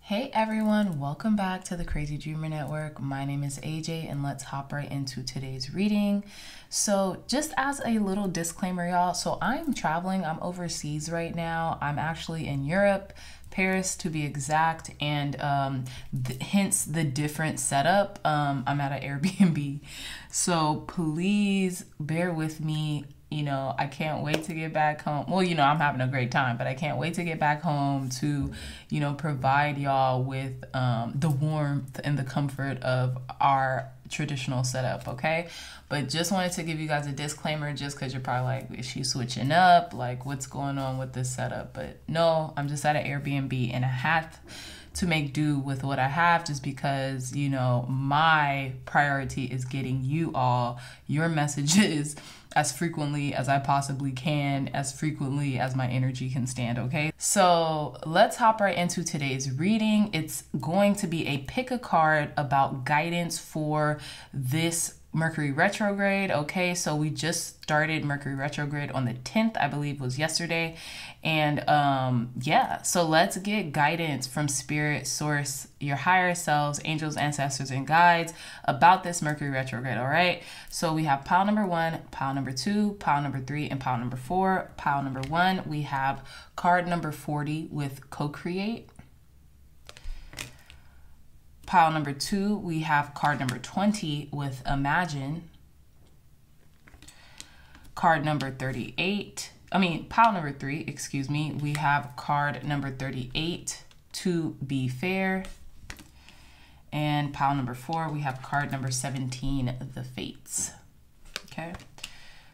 Hey everyone, welcome back to the Crazy Dreamer Network. My name is AJ and let's hop right into today's reading. So just as a little disclaimer, y'all, so I'm traveling, I'm overseas right now. I'm actually in Europe, Paris to be exact, and hence the different setup. I'm at an Airbnb. So please bear with me. You know, I can't wait to get back home. Well, you know, I'm having a great time, but I can't wait to get back home to, you know, provide y'all with the warmth and the comfort of our traditional setup, okay? But just wanted to give you guys a disclaimer just because you're probably like, is she switching up? Like, what's going on with this setup? But no, I'm just at an Airbnb and I have to make do with what I have just because, you know, my priority is getting you all your messages as frequently as I possibly can, as frequently as my energy can stand, okay? So let's hop right into today's reading. It's going to be a pick a card about guidance for this Mercury retrograde, okay? So we just started Mercury retrograde on the 10th, I believe was yesterday. And yeah, so let's get guidance from spirit, source, your higher selves, angels, ancestors, and guides about this Mercury retrograde, all right? So we have pile number 1, pile number 2, pile number 3, and pile number 4. Pile number 1, we have card number 40 with co-create. Pile number 2, we have card number 20 with imagine. Card number 38, pile number 3, excuse me, we have card number 38, to be fair. And pile number 4, we have card number 17, the fates. Okay.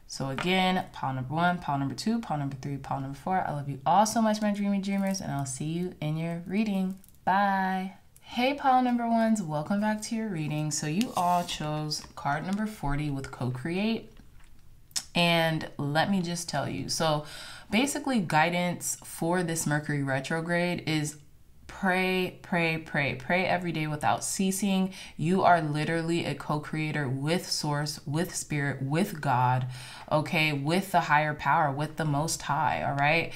So again, pile number 1, pile number 2, pile number 3, pile number 4. I love you all so much, my dreamy dreamers, and I'll see you in your reading. Bye. Hey pile number 1s, welcome back to your reading. So you all chose card number 40 with co-create. And let me just tell you, so basically guidance for this Mercury retrograde is pray, pray, pray, pray every day without ceasing. You are literally a co-creator with source, with spirit, with God, okay, with the higher power, with the Most High, all right?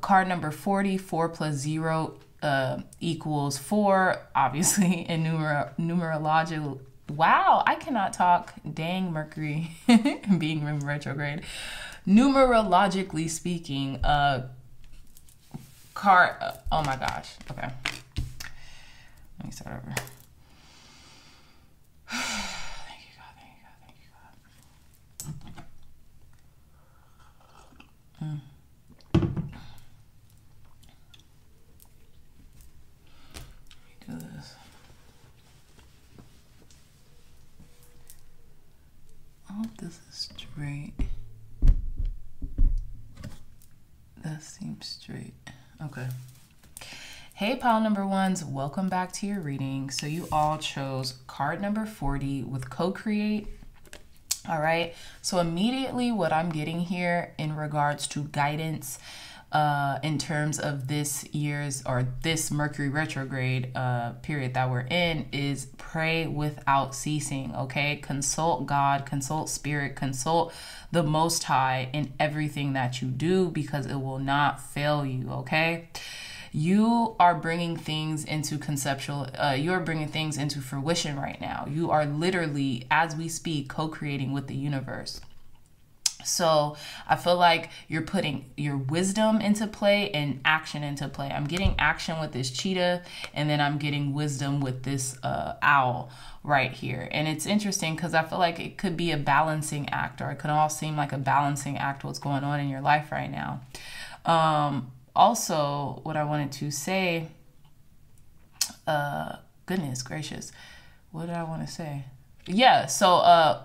Card number 40, 4 plus 0 equals 4, obviously in numerological. Wow, I cannot talk. Dang, Mercury being in retrograde. Numerologically speaking, card. Oh my gosh. Okay, let me start over. Thank you, God. Thank you, God. Thank you, God. Let me do this. I hope this is straight. That seems straight. Okay. Hey pile number 1s, welcome back to your reading. So you all chose card number 40 with co-create. All right. So immediately what I'm getting here in regards to guidance in terms of this year's or this Mercury retrograde period that we're in is pray without ceasing, okay? Consult God, consult spirit, consult the Most High in everything that you do because it will not fail you, okay? You are bringing things into you're bringing things into fruition right now. You are literally, as we speak, co-creating with the universe. So I feel like you're putting your wisdom into play and action into play. I'm getting action with this cheetah, and then I'm getting wisdom with this owl right here. And it's interesting because I feel like it could be a balancing act, or it could all seem like a balancing act what's going on in your life right now. Also, what I wanted to say, goodness gracious, what did I want to say? Yeah, so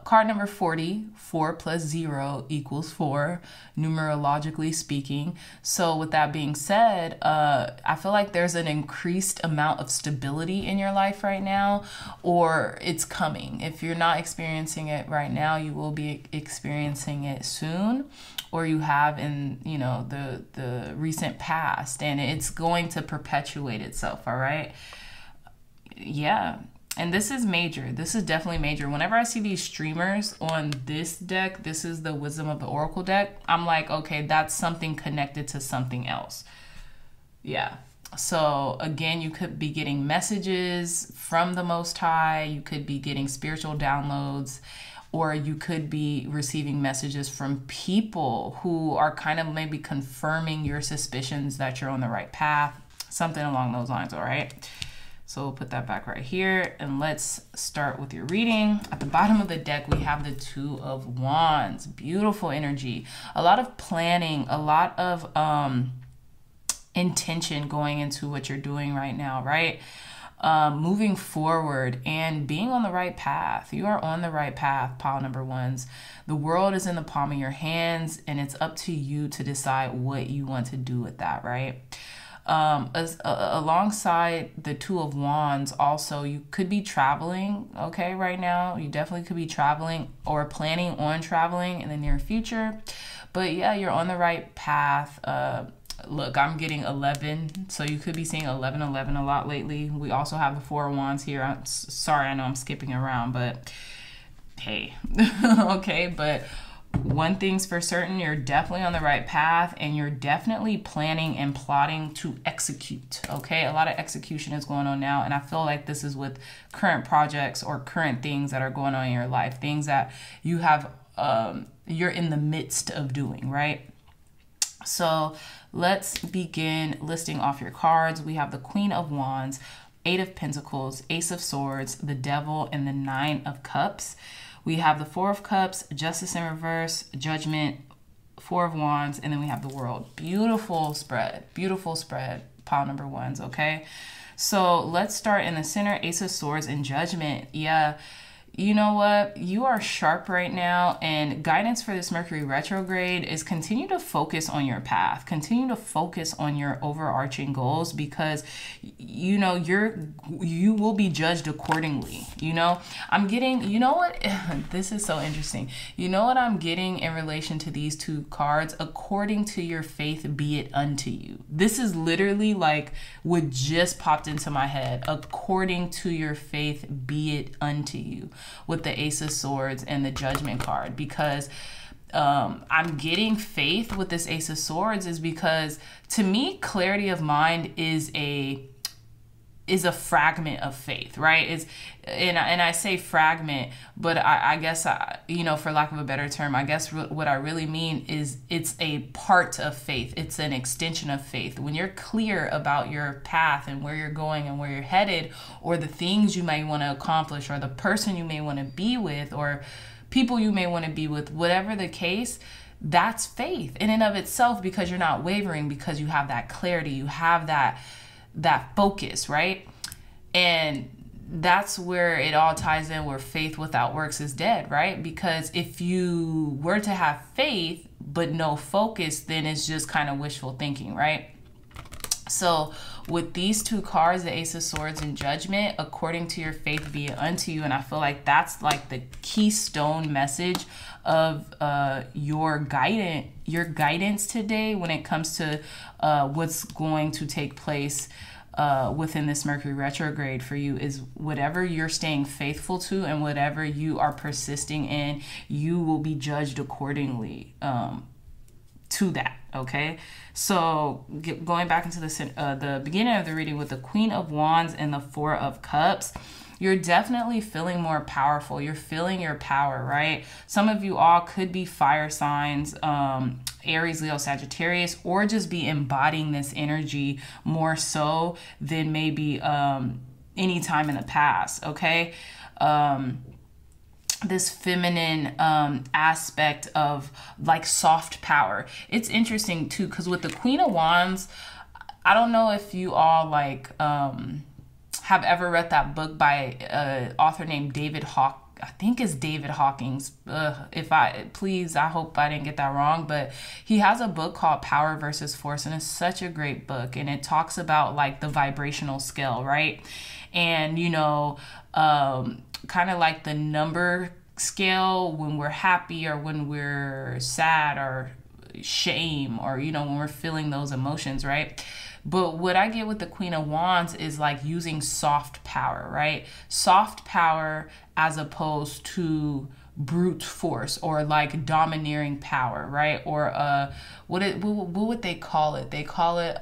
card number 40, 4 plus 0 equals 4, numerologically speaking. So with that being said, I feel like there's an increased amount of stability in your life right now, or it's coming. If you're not experiencing it right now, you will be experiencing it soon, or you have in, you know, the recent past, and it's going to perpetuate itself, all right? Yeah. And this is major. This is definitely major. Whenever I see these streamers on this deck, this is the Wisdom of the Oracle deck, I'm like, okay, that's something connected to something else. Yeah. So again, you could be getting messages from the Most High. You could be getting spiritual downloads, or you could be receiving messages from people who are kind of maybe confirming your suspicions that you're on the right path, something along those lines. All right. So we'll put that back right here, and let's start with your reading. At the bottom of the deck, we have the Two of Wands. Beautiful energy. A lot of planning, a lot of intention going into what you're doing right now, right? Moving forward and being on the right path. You are on the right path, pile number ones. The world is in the palm of your hands, and it's up to you to decide what you want to do with that, right? Alongside the Two of Wands, also, you could be traveling, okay, right now. You definitely could be traveling or planning on traveling in the near future. But yeah, you're on the right path. Look, I'm getting 11, so you could be seeing 11, 11 a lot lately. We also have the Four of Wands here. I'm sorry, I know I'm skipping around, but hey, okay, but one thing's for certain, you're definitely on the right path, and you're definitely planning and plotting to execute, okay? A lot of execution is going on now, and I feel like this is with current projects or current things that are going on in your life, things that you have, you're in the midst of doing, right? So let's begin listing off your cards. We have the Queen of Wands, Eight of Pentacles, Ace of Swords, the Devil, and the Nine of Cups. We have the Four of Cups, Justice in reverse, Judgment, Four of Wands, and then we have the World. Beautiful spread, pile number ones, okay? So let's start in the center, Ace of Swords and Judgment. Yeah, you know what? You are sharp right now, and guidance for this Mercury retrograde is continue to focus on your path. Continue to focus on your overarching goals, because you know you will be judged accordingly. You know, I'm getting, you know what? This is so interesting. You know what I'm getting in relation to these two cards? According to your faith be it unto you. This is literally like what just popped into my head. According to your faith be it unto you, with the Ace of Swords and the Judgment card, because I'm getting faith with this Ace of Swords is because, to me, clarity of mind is a fragment of faith, right? And I say fragment, but I guess, you know, for lack of a better term, I guess what I really mean is it's a part of faith. It's an extension of faith. When you're clear about your path and where you're going and where you're headed, or the things you may want to accomplish, or the person you may want to be with, or people you may want to be with, whatever the case, that's faith in and of itself, because you're not wavering, because you have that clarity, you have that focus, right? And that's where it all ties in, where faith without works is dead, right? Because if you were to have faith but no focus, then it's just kind of wishful thinking, right? So with these two cards, the Ace of Swords and Judgment, according to your faith be it unto you. And I feel like that's like the keystone message of your guidance today when it comes to what's going to take place within this Mercury retrograde for you, is whatever you're staying faithful to and whatever you are persisting in, you will be judged accordingly to that. Okay, so going back into the beginning of the reading with the Queen of Wands and the Four of Cups, you're definitely feeling more powerful. You're feeling your power, right? Some of you all could be fire signs, Aries, Leo, Sagittarius, or just be embodying this energy more so than maybe any time in the past, okay? This feminine aspect of like soft power. It's interesting too, because with the Queen of Wands, I don't know if you all like have ever read that book by an author named I think it's David Hawkins. I hope I didn't get that wrong, but he has a book called Power versus Force, and it's such a great book, and it talks about like the vibrational scale, right? And you know, kind of like the number scale when we're happy or when we're sad or shame, or you know, when we're feeling those emotions, right? But what I get with the Queen of Wands is like using soft power, right? Soft power as opposed to brute force or like domineering power, right? Or what would they call it? They call it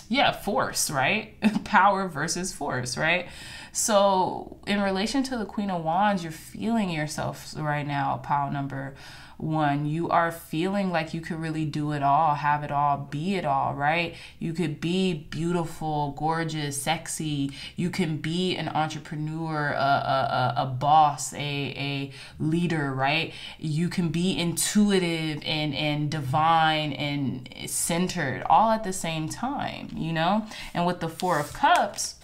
yeah, force, right? Power versus force, right? So in relation to the Queen of Wands, you're feeling yourself right now, pile number one. You are feeling like you could really do it all, have it all, be it all, right? You could be beautiful, gorgeous, sexy. You can be an entrepreneur, a boss, a leader, right? You can be intuitive and divine and centered all at the same time, you know? And with the Four of Cups,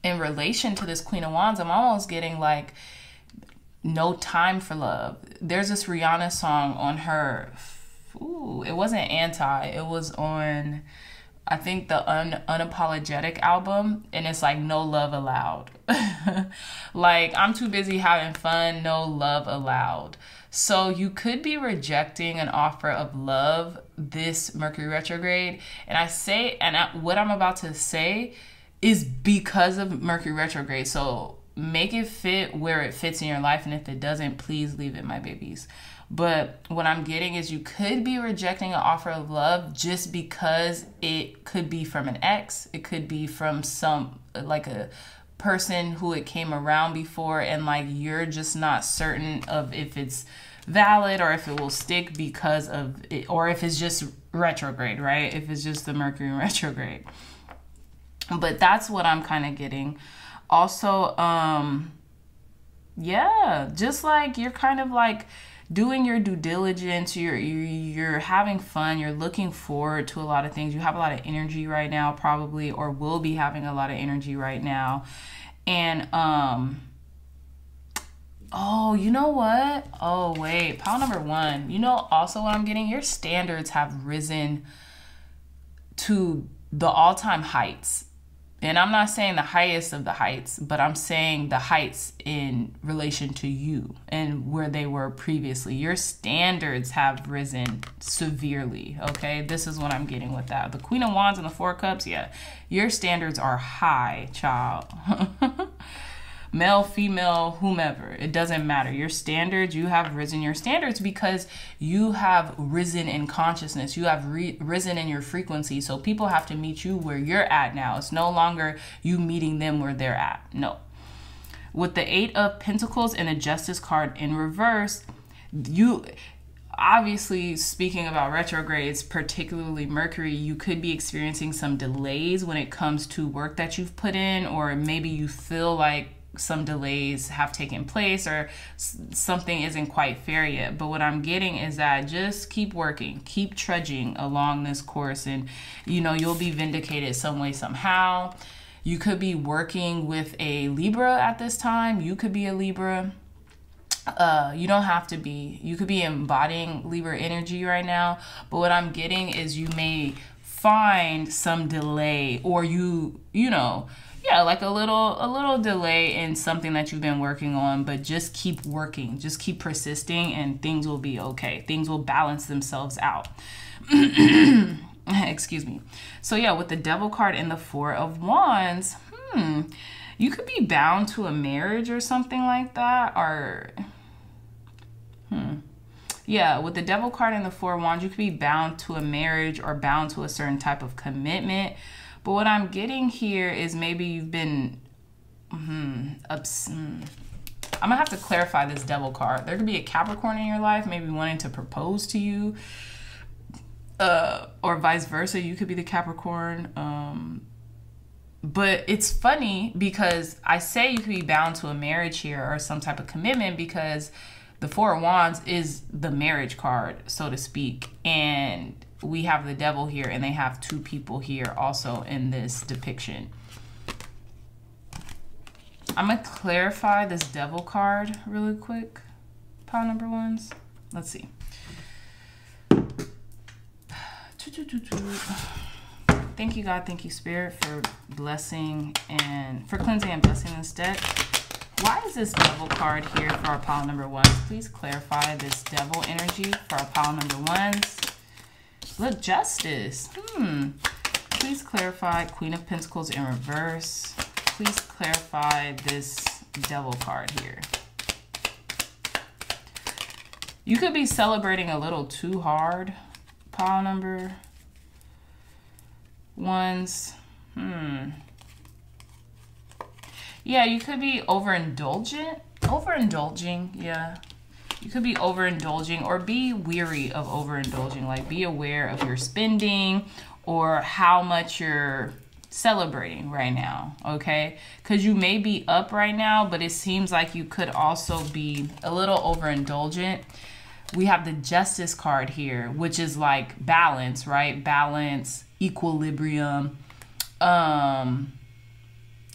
in relation to this Queen of Wands, I'm almost getting like no time for love. There's this Rihanna song on her, it wasn't Anti, it was on, I think, the Unapologetic album, and it's like no love allowed. Like, I'm too busy having fun, no love allowed. So you could be rejecting an offer of love this Mercury retrograde. And what I'm about to say is because of Mercury retrograde. So make it fit where it fits in your life. And if it doesn't, please leave it, my babies. But what I'm getting is you could be rejecting an offer of love just because it could be from an ex. It could be from like a person who it came around before, and like you're just not certain of if it's valid or if it will stick because of it, or if it's just retrograde, right? If it's just the Mercury retrograde. But that's what I'm kind of getting. Also, yeah, just like you're kind of like doing your due diligence, you're having fun, you're looking forward to a lot of things. You have a lot of energy right now, probably, or will be having a lot of energy right now. And oh, you know what? Oh, wait, pile number one. You know, also what I'm getting, your standards have risen to the all-time heights. And I'm not saying the highest of the heights, but I'm saying the heights in relation to you and where they were previously. Your standards have risen severely, okay? This is what I'm getting with that. The Queen of Wands and the Four of Cups, yeah. Your standards are high, child. Male, female, whomever, it doesn't matter. Your standards, you have risen your standards because you have risen in consciousness. You have risen in your frequency. So people have to meet you where you're at now. It's no longer you meeting them where they're at. No. With the Eight of Pentacles and the Justice card in reverse, you obviously, speaking about retrogrades, particularly Mercury, you could be experiencing some delays when it comes to work that you've put in, or maybe you feel like some delays have taken place or something isn't quite fair yet. But what I'm getting is that just keep working, keep trudging along this course, and you know, you'll be vindicated some way, somehow. You could be working with a Libra at this time. You could be a Libra. You don't have to be. You could be embodying Libra energy right now. But what I'm getting is you may find some delay, or you know, yeah, like a little delay in something that you've been working on, but just keep working, just keep persisting, and things will be okay. Things will balance themselves out. Excuse me. So yeah, with the Devil card and the Four of Wands, you could be bound to a marriage or something like that, or yeah, with the Devil card and the Four of Wands, you could be bound to a marriage or bound to a certain type of commitment. But what I'm getting here is maybe you've been, I'm gonna have to clarify this Devil card. There could be a Capricorn in your life, maybe wanting to propose to you, or vice versa. You could be the Capricorn. But it's funny because I say you could be bound to a marriage here or some type of commitment, because the Four of Wands is the marriage card, so to speak. And we have the Devil here, and they have two people here also in this depiction. I'm going to clarify this Devil card really quick, pile number ones. Let's see. Thank you, God. Thank you, Spirit, for blessing and for cleansing and blessing this deck. Why is this Devil card here for our pile number ones? Please clarify this Devil energy for our pile number ones. Look, Justice. Please clarify Queen of Pentacles in reverse. Please clarify this Devil card here. You could be celebrating a little too hard, pile number Wands. Yeah, you could be overindulgent. Overindulging, yeah. You could be overindulging or be weary of overindulging. Like, be aware of your spending or how much you're celebrating right now, okay? Because you may be up right now, but it seems like you could also be a little overindulgent. We have the Justice card here, which is like balance, right? Balance, equilibrium,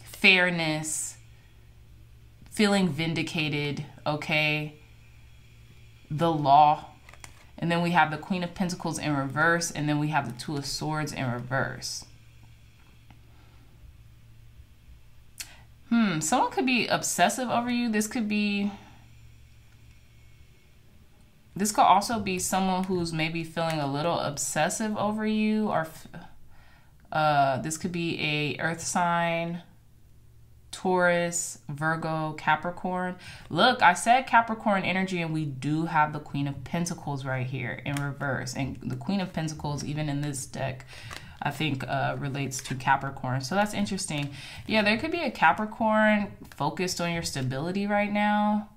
fairness, feeling vindicated, okay? The law. And then we have the Queen of Pentacles in reverse, and then we have the Two of Swords in reverse. Someone could be obsessive over you. This could also be someone who's maybe feeling a little obsessive over you, or this could be a earth sign, Taurus, Virgo, Capricorn. Look, I said Capricorn energy, and we do have the Queen of Pentacles right here in reverse. And the Queen of Pentacles, even in this deck, I think relates to Capricorn. So that's interesting. Yeah, there could be a Capricorn focused on your stability right now.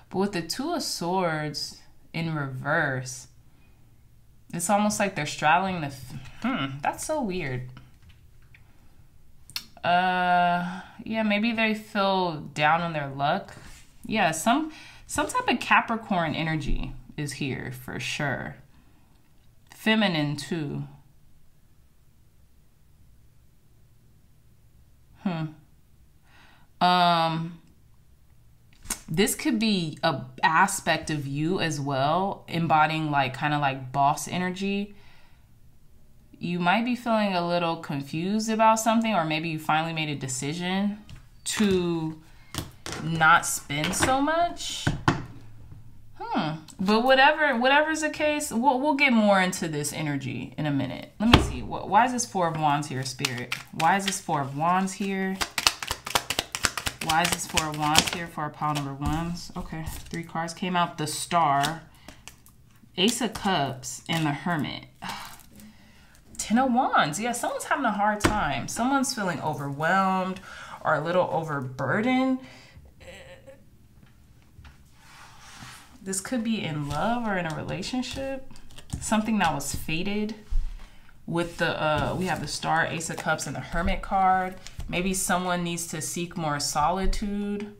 But with the Two of Swords in reverse, it's almost like they're straddling the... that's so weird. Yeah, maybe they feel down on their luck. Yeah, some type of Capricorn energy is here for sure. Feminine too. This could be a aspect of you as well, embodying like kind of like boss energy. You might be feeling a little confused about something, or maybe you finally made a decision to not spend so much. But whatever's the case, we'll get more into this energy in a minute. Let me see. Why is this Four of Wands here, Spirit? Why is this Four of Wands here? Why is this Four of Wands here for our pile number ones? Okay, 3 cards came out. The Star, Ace of Cups, and the Hermit. 10 of Wands. Yeah, someone's having a hard time. Someone's feeling overwhelmed or a little overburdened. This could be in love or in a relationship. Something that was fated. With the, we have the Star, Ace of Cups, and the Hermit card. Maybe someone needs to seek more solitude.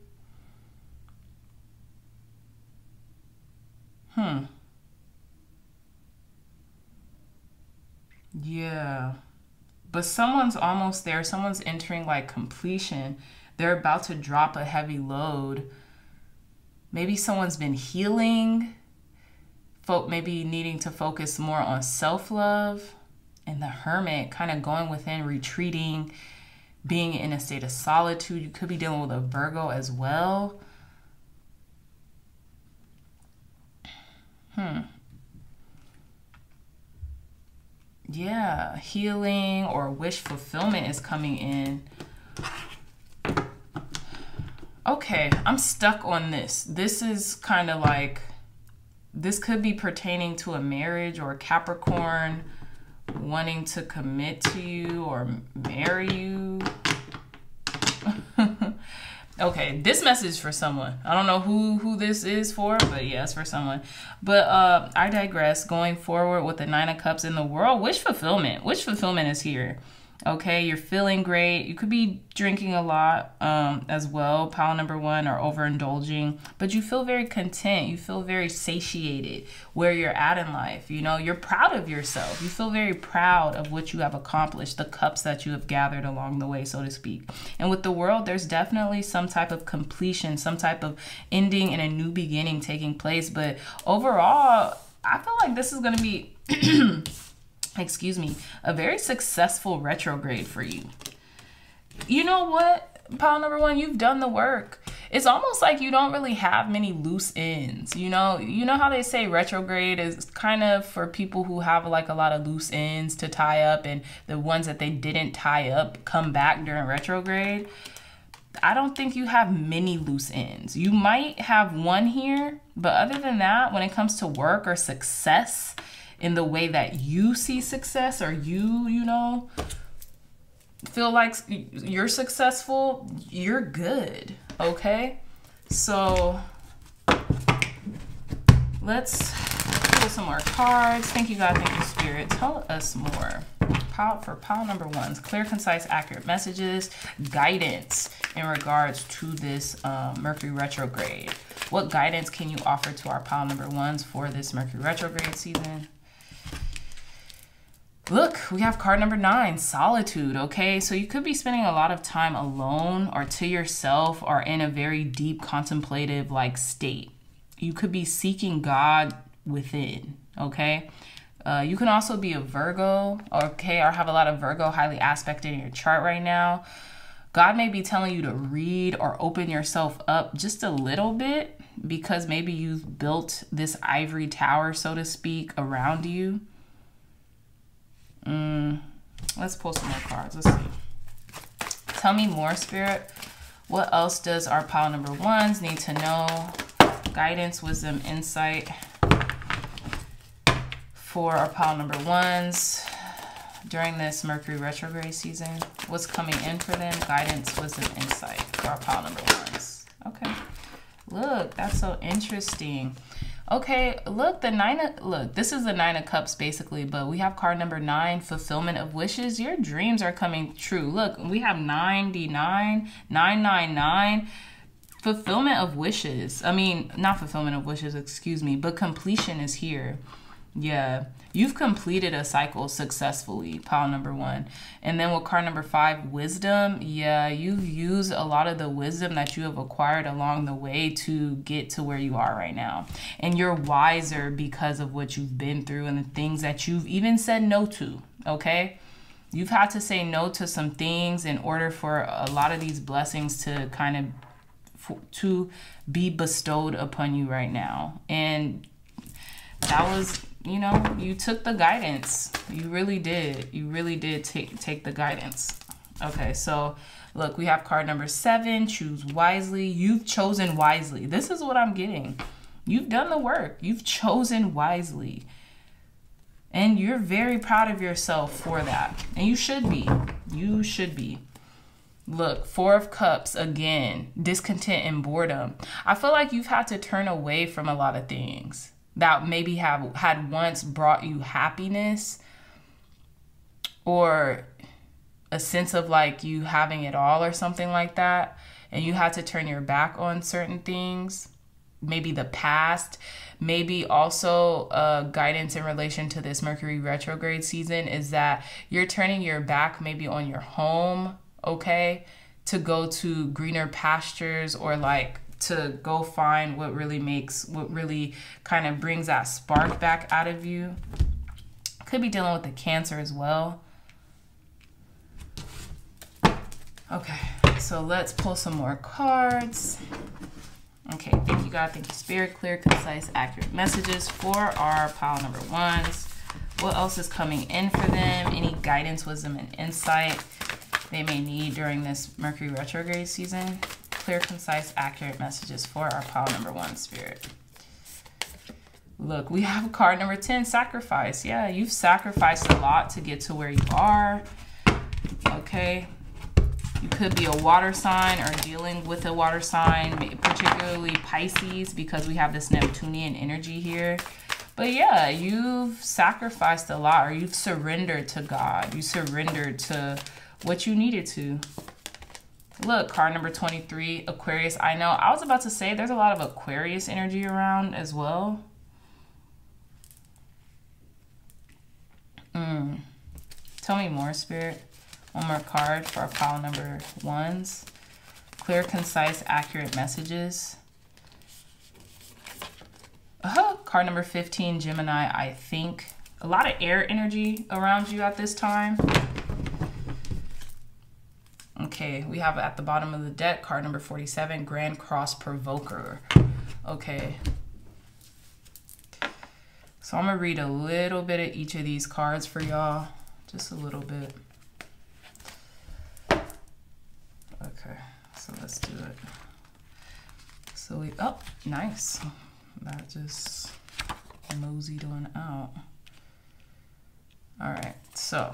Yeah. But someone's almost there. Someone's entering like completion. They're about to drop a heavy load. Maybe someone's been healing. Maybe needing to focus more on self-love. And the Hermit kind of going within, retreating, being in a state of solitude. You could be dealing with a Virgo as well. Yeah, healing or wish fulfillment is coming in. Okay, I'm stuck on this. This is kind of like, this could be pertaining to a marriage or a Capricorn wanting to commit to you or marry you. Okay, this message is for someone. I don't know who this is for, but yeah, it's for someone. But I digress. Going forward with the 9 of Cups in the World, wish fulfillment. Wish fulfillment is here. Okay, you're feeling great. You could be drinking a lot as well, pile number 1, or overindulging. But you feel very content. You feel very satiated where you're at in life. You know, you're proud of yourself. You feel very proud of what you have accomplished, the cups that you have gathered along the way, so to speak. And with the World, there's definitely some type of completion, some type of ending and a new beginning taking place. But overall, I feel like this is going to be... excuse me, a very successful retrograde for you. You know what, pile number 1, you've done the work. It's almost like you don't really have many loose ends. You know how they say retrograde is kind of for people who have like a lot of loose ends to tie up, and the ones that they didn't tie up come back during retrograde. I don't think you have many loose ends. You might have one here, but other than that, when it comes to work or success, in the way that you see success, or you know, feel like you're successful, you're good, okay? So let's pull some more cards. Thank you, God. Thank you, Spirit. Tell us more. For pile number ones, clear, concise, accurate messages, guidance in regards to this Mercury retrograde. What guidance can you offer to our pile number ones for this Mercury retrograde season? Look, we have card number 9, solitude, okay? So you could be spending a lot of time alone or to yourself or in a very deep contemplative like state. You could be seeking God within, okay? You can also be a Virgo, okay, or have a lot of Virgo highly aspected in your chart right now. God may be telling you to read or open yourself up just a little bit because maybe you've built this ivory tower, so to speak, around you. Let's pull some more cards. Let's see. Tell me more, Spirit. What else does our pile number ones need to know? Guidance, wisdom, insight for our pile number ones during this Mercury retrograde season. What's coming in for them? Guidance, wisdom, insight for our pile number ones. Okay. Look, that's so interesting. Okay, look, this is the 9 of Cups basically, but we have card number 9, fulfillment of wishes. Your dreams are coming true. Look, we have 99, 999, fulfillment of wishes. I mean, not fulfillment of wishes, excuse me, but completion is here. Yeah, you've completed a cycle successfully, pile number 1. And then with card number 5, wisdom. Yeah, you've used a lot of the wisdom that you have acquired along the way to get to where you are right now. And you're wiser because of what you've been through and the things that you've even said no to, okay? You've had to say no to some things in order for a lot of these blessings to kind of to be bestowed upon you right now. And that was, you know, you took the guidance. You really did. You really did take the guidance. Okay, so look, we have card number 7, choose wisely. You've chosen wisely. This is what I'm getting. You've done the work. You've chosen wisely. And you're very proud of yourself for that. And you should be. You should be. Look, 4 of Cups, again, discontent and boredom. I feel like you've had to turn away from a lot of things that maybe had once brought you happiness or a sense of like you having it all or something like that. And you had to turn your back on certain things, maybe the past, maybe also guidance in relation to this Mercury retrograde season is that you're turning your back maybe on your home, okay, to go to greener pastures or like to go find what really kind of brings that spark back out of you. Could be dealing with the Cancer as well. Okay, so let's pull some more cards. Okay, thank you, God. Thank you, Spirit. Clear, concise, accurate messages for our pile number ones. What else is coming in for them? Any guidance, wisdom, and insight they may need during this Mercury retrograde season? Clear, concise, accurate messages for our pile number 1, Spirit. Look, we have card number 10, sacrifice. Yeah, you've sacrificed a lot to get to where you are. Okay. You could be a water sign or dealing with a water sign, particularly Pisces, because we have this Neptunian energy here. But yeah, you've sacrificed a lot, or you've surrendered to God. You surrendered to what you needed to. Look, card number 23, Aquarius. I know, I was about to say there's a lot of Aquarius energy around as well. Tell me more, Spirit. One more card for our pile number 1s. Clear, concise, accurate messages. Card number 15, Gemini, I think. A lot of air energy around you at this time. Okay, we have at the bottom of the deck, card number 47, Grand Cross Provoker. Okay. So I'm going to read a little bit of each of these cards for y'all. Just a little bit. Okay, so let's do it. So we, oh, nice. That just moseyed on out. All right, so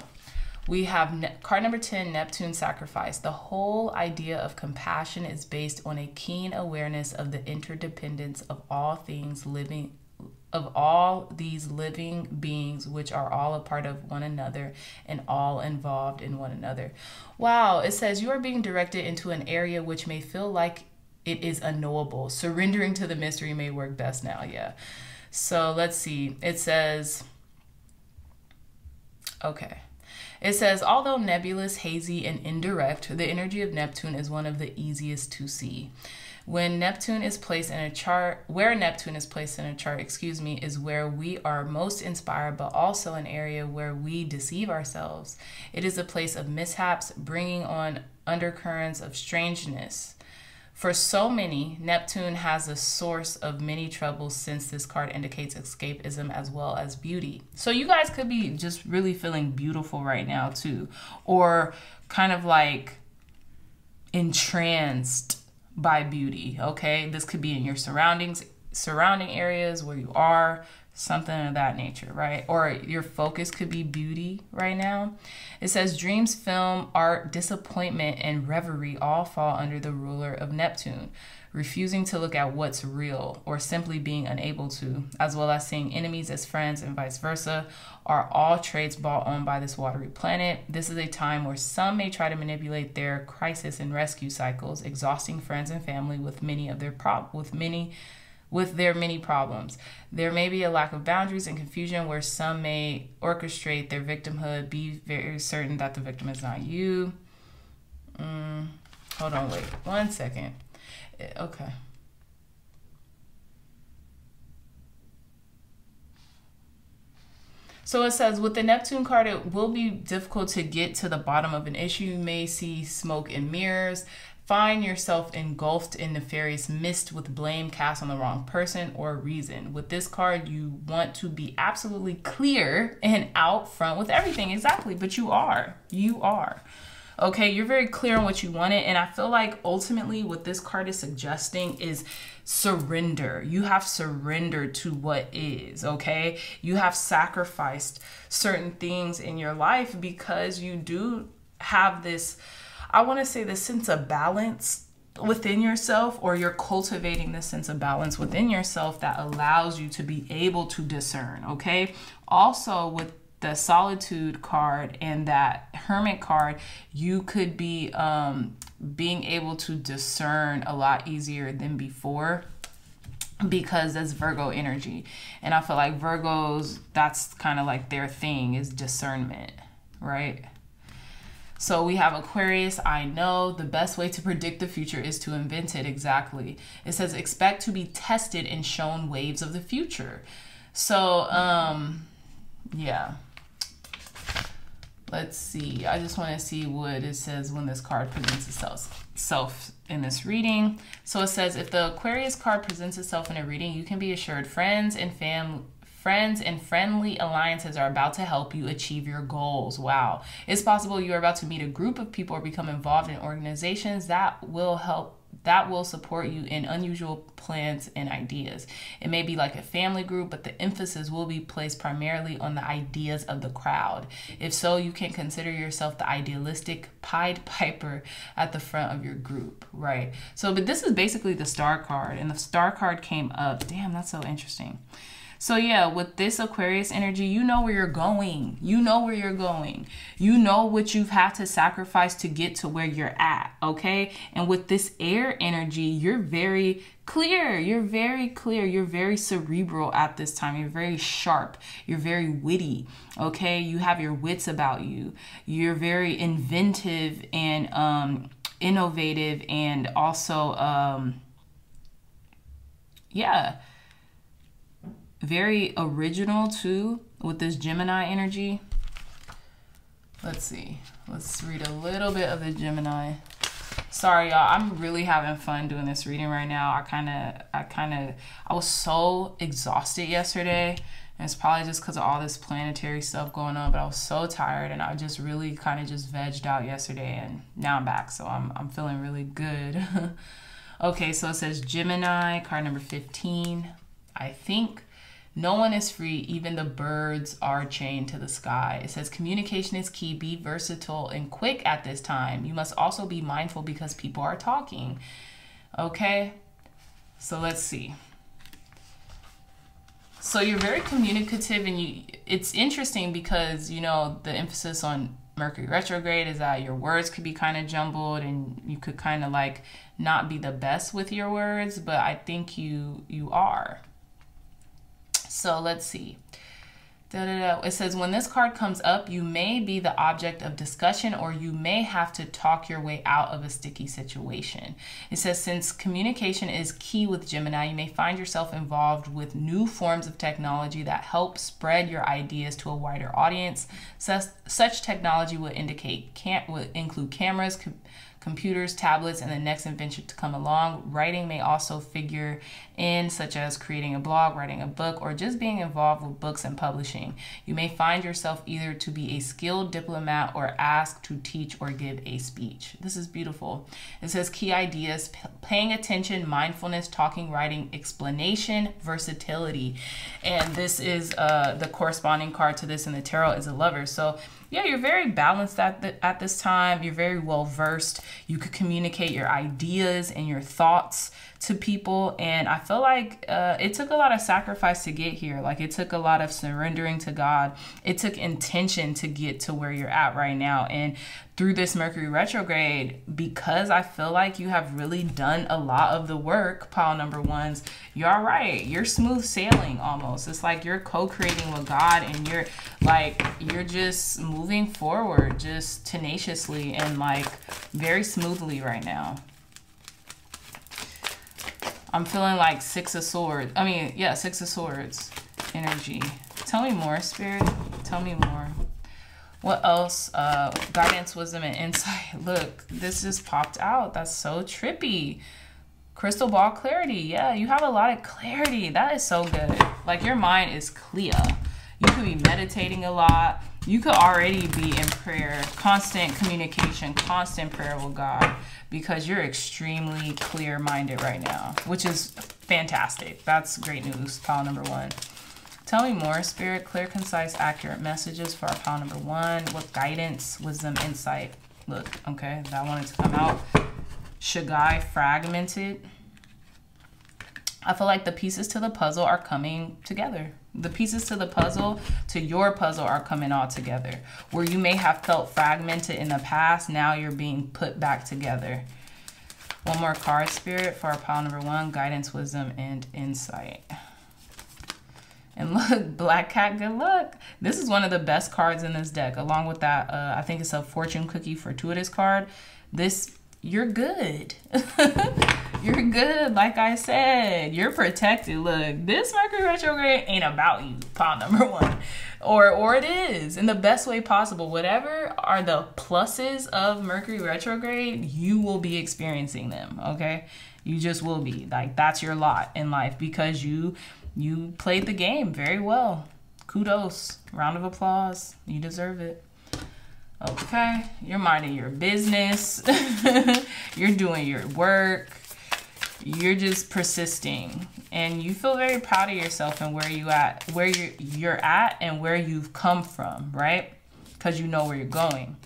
We have card number 10, Neptune sacrifice. The whole idea of compassion is based on a keen awareness of the interdependence of all things living, of all these living beings, which are all a part of one another and all involved in one another. Wow, it says you are being directed into an area which may feel like it is unknowable. Surrendering to the mystery may work best now. Yeah. So let's see. It says, okay. It says, although nebulous, hazy, and indirect, the energy of Neptune is one of the easiest to see. When Neptune is placed in a chart, where Neptune is placed in a chart, is where we are most inspired, but also an area where we deceive ourselves. It is a place of mishaps, bringing on undercurrents of strangeness. For so many, Neptune has a source of many troubles, since this card indicates escapism as well as beauty. So you guys could be just really feeling beautiful right now too, or kind of like entranced by beauty. Okay, this could be in your surrounding areas where you are, something of that nature, right? Or your focus could be beauty right now. It says dreams, film, art, disappointment, and reverie all fall under the ruler of Neptune. Refusing to look at what's real, or simply being unable to, as well as seeing enemies as friends and vice versa, are all traits brought on by this watery planet. This is a time where some may try to manipulate their crisis and rescue cycles, exhausting friends and family with their many problems. There may be a lack of boundaries and confusion where some may orchestrate their victimhood. Be very certain that the victim is not you. Hold on, wait 1 second. Okay. So it says, with the Neptune card, it will be difficult to get to the bottom of an issue. You may see smoke and mirrors, find yourself engulfed in nefarious mist with blame cast on the wrong person or reason. With this card, you want to be absolutely clear and out front with everything. Exactly, but you are. Okay, you're very clear on what you wanted, and I feel like ultimately what this card is suggesting is surrender. You have surrendered to what is, okay? You have sacrificed certain things in your life because you do have this, I want to say, this sense of balance within yourself, or you're cultivating this sense of balance within yourself that allows you to be able to discern, okay? Also, with the Solitude card and that Hermit card, you could be being able to discern a lot easier than before, because that's Virgo energy. And I feel like Virgos, that's kind of like their thing, is discernment, right? So we have Aquarius. I know the best way to predict the future is to invent it. Exactly. It says expect to be tested and shown waves of the future. So yeah. Let's see. I just want to see what it says when this card presents itself in this reading. So it says, if the Aquarius card presents itself in a reading, you can be assured friends and friendly alliances are about to help you achieve your goals. Wow. It's possible you are about to meet a group of people or become involved in organizations that will support you in unusual plans and ideas. It may be like a family group, but the emphasis will be placed primarily on the ideas of the crowd. If so, you can consider yourself the idealistic Pied Piper at the front of your group, right? So, but this is basically the Star card, and the Star card came up. Damn, that's so interesting. So yeah, with this Aquarius energy, you know where you're going. You know where you're going. You know what you've had to sacrifice to get to where you're at, okay? And with this air energy, you're very clear. You're very clear. You're very cerebral at this time. You're very sharp. You're very witty, okay? You have your wits about you. You're very inventive and innovative, and also, yeah, very original too with this Gemini energy. Let's see. Let's read a little bit of the Gemini. Sorry, y'all. I'm really having fun doing this reading right now. I was so exhausted yesterday. And it's probably just because of all this planetary stuff going on, but I was so tired, and I just really kind of just vegged out yesterday, and now I'm back. So I'm feeling really good. Okay, so it says Gemini, card number 15. I think No one is free. Even the birds are chained to the sky. It says communication is key. Be versatile and quick at this time. You must also be mindful because people are talking. Okay, so let's see. So you're very communicative, and it's interesting because, you know, the emphasis on Mercury retrograde is that your words could be kind of jumbled and you could kind of like not be the best with your words, but I think you are. So let's see. It says when this card comes up, you may be the object of discussion, or you may have to talk your way out of a sticky situation. It says since communication is key with Gemini, you may find yourself involved with new forms of technology that help spread your ideas to a wider audience. Such technology would include cameras, computers, tablets, and the next invention to come along. Writing may also figure in, such as creating a blog, writing a book, or just being involved with books and publishing. You may find yourself either to be a skilled diplomat or asked to teach or give a speech. This is beautiful. It says key ideas: paying attention, mindfulness, talking, writing, explanation, versatility. And this is the corresponding card to this in the tarot is a Lover. So yeah, you're very balanced at this time. You're very well versed. You could communicate your ideas and your thoughts to people. And I feel like it took a lot of sacrifice to get here. Like it took a lot of surrendering to God. It took intention to get to where you're at right now. And through this Mercury retrograde, because I feel like you have really done a lot of the work, pile number ones, you're all right. You're smooth sailing almost. It's like you're co-creating with God, and you're just moving forward just tenaciously and like very smoothly right now. I'm feeling like Six of Swords. I mean, yeah, Six of Swords energy. Tell me more, Spirit. Tell me more. What else? Guidance, wisdom, and insight. Look, this just popped out. That's so trippy. Crystal ball clarity. Yeah, you have a lot of clarity. That is so good. Like your mind is clear. You could be meditating a lot. You could already be in prayer, constant communication, constant prayer with God, because you're extremely clear-minded right now, which is fantastic. That's great news, pile number one. Tell me more, Spirit. Clear, concise, accurate messages for our pile number one. What guidance, wisdom, insight? Look, okay, that wanted to come out. Shagai, fragmented. I feel like the pieces to the puzzle are coming together. The pieces to the puzzle, to your puzzle, are coming all together. Where you may have felt fragmented in the past, now you're being put back together. One more card, Spirit, for our pile number one. Guidance, wisdom, and insight. And look, Black Cat, good luck. This is one of the best cards in this deck. Along with that, I think it's a fortune cookie fortuitous card. This, you're good. You're good, like I said. You're protected. Look, this Mercury retrograde ain't about you, pile number one. Or it is, in the best way possible. Whatever are the pluses of Mercury retrograde, you will be experiencing them, okay? You just will be. Like, that's your lot in life, because you played the game very well. Kudos. Round of applause. You deserve it. Okay. You're minding your business. You're doing your work. You're just persisting. And you feel very proud of yourself and where you're at and where you've come from, right? Because you know where you're going.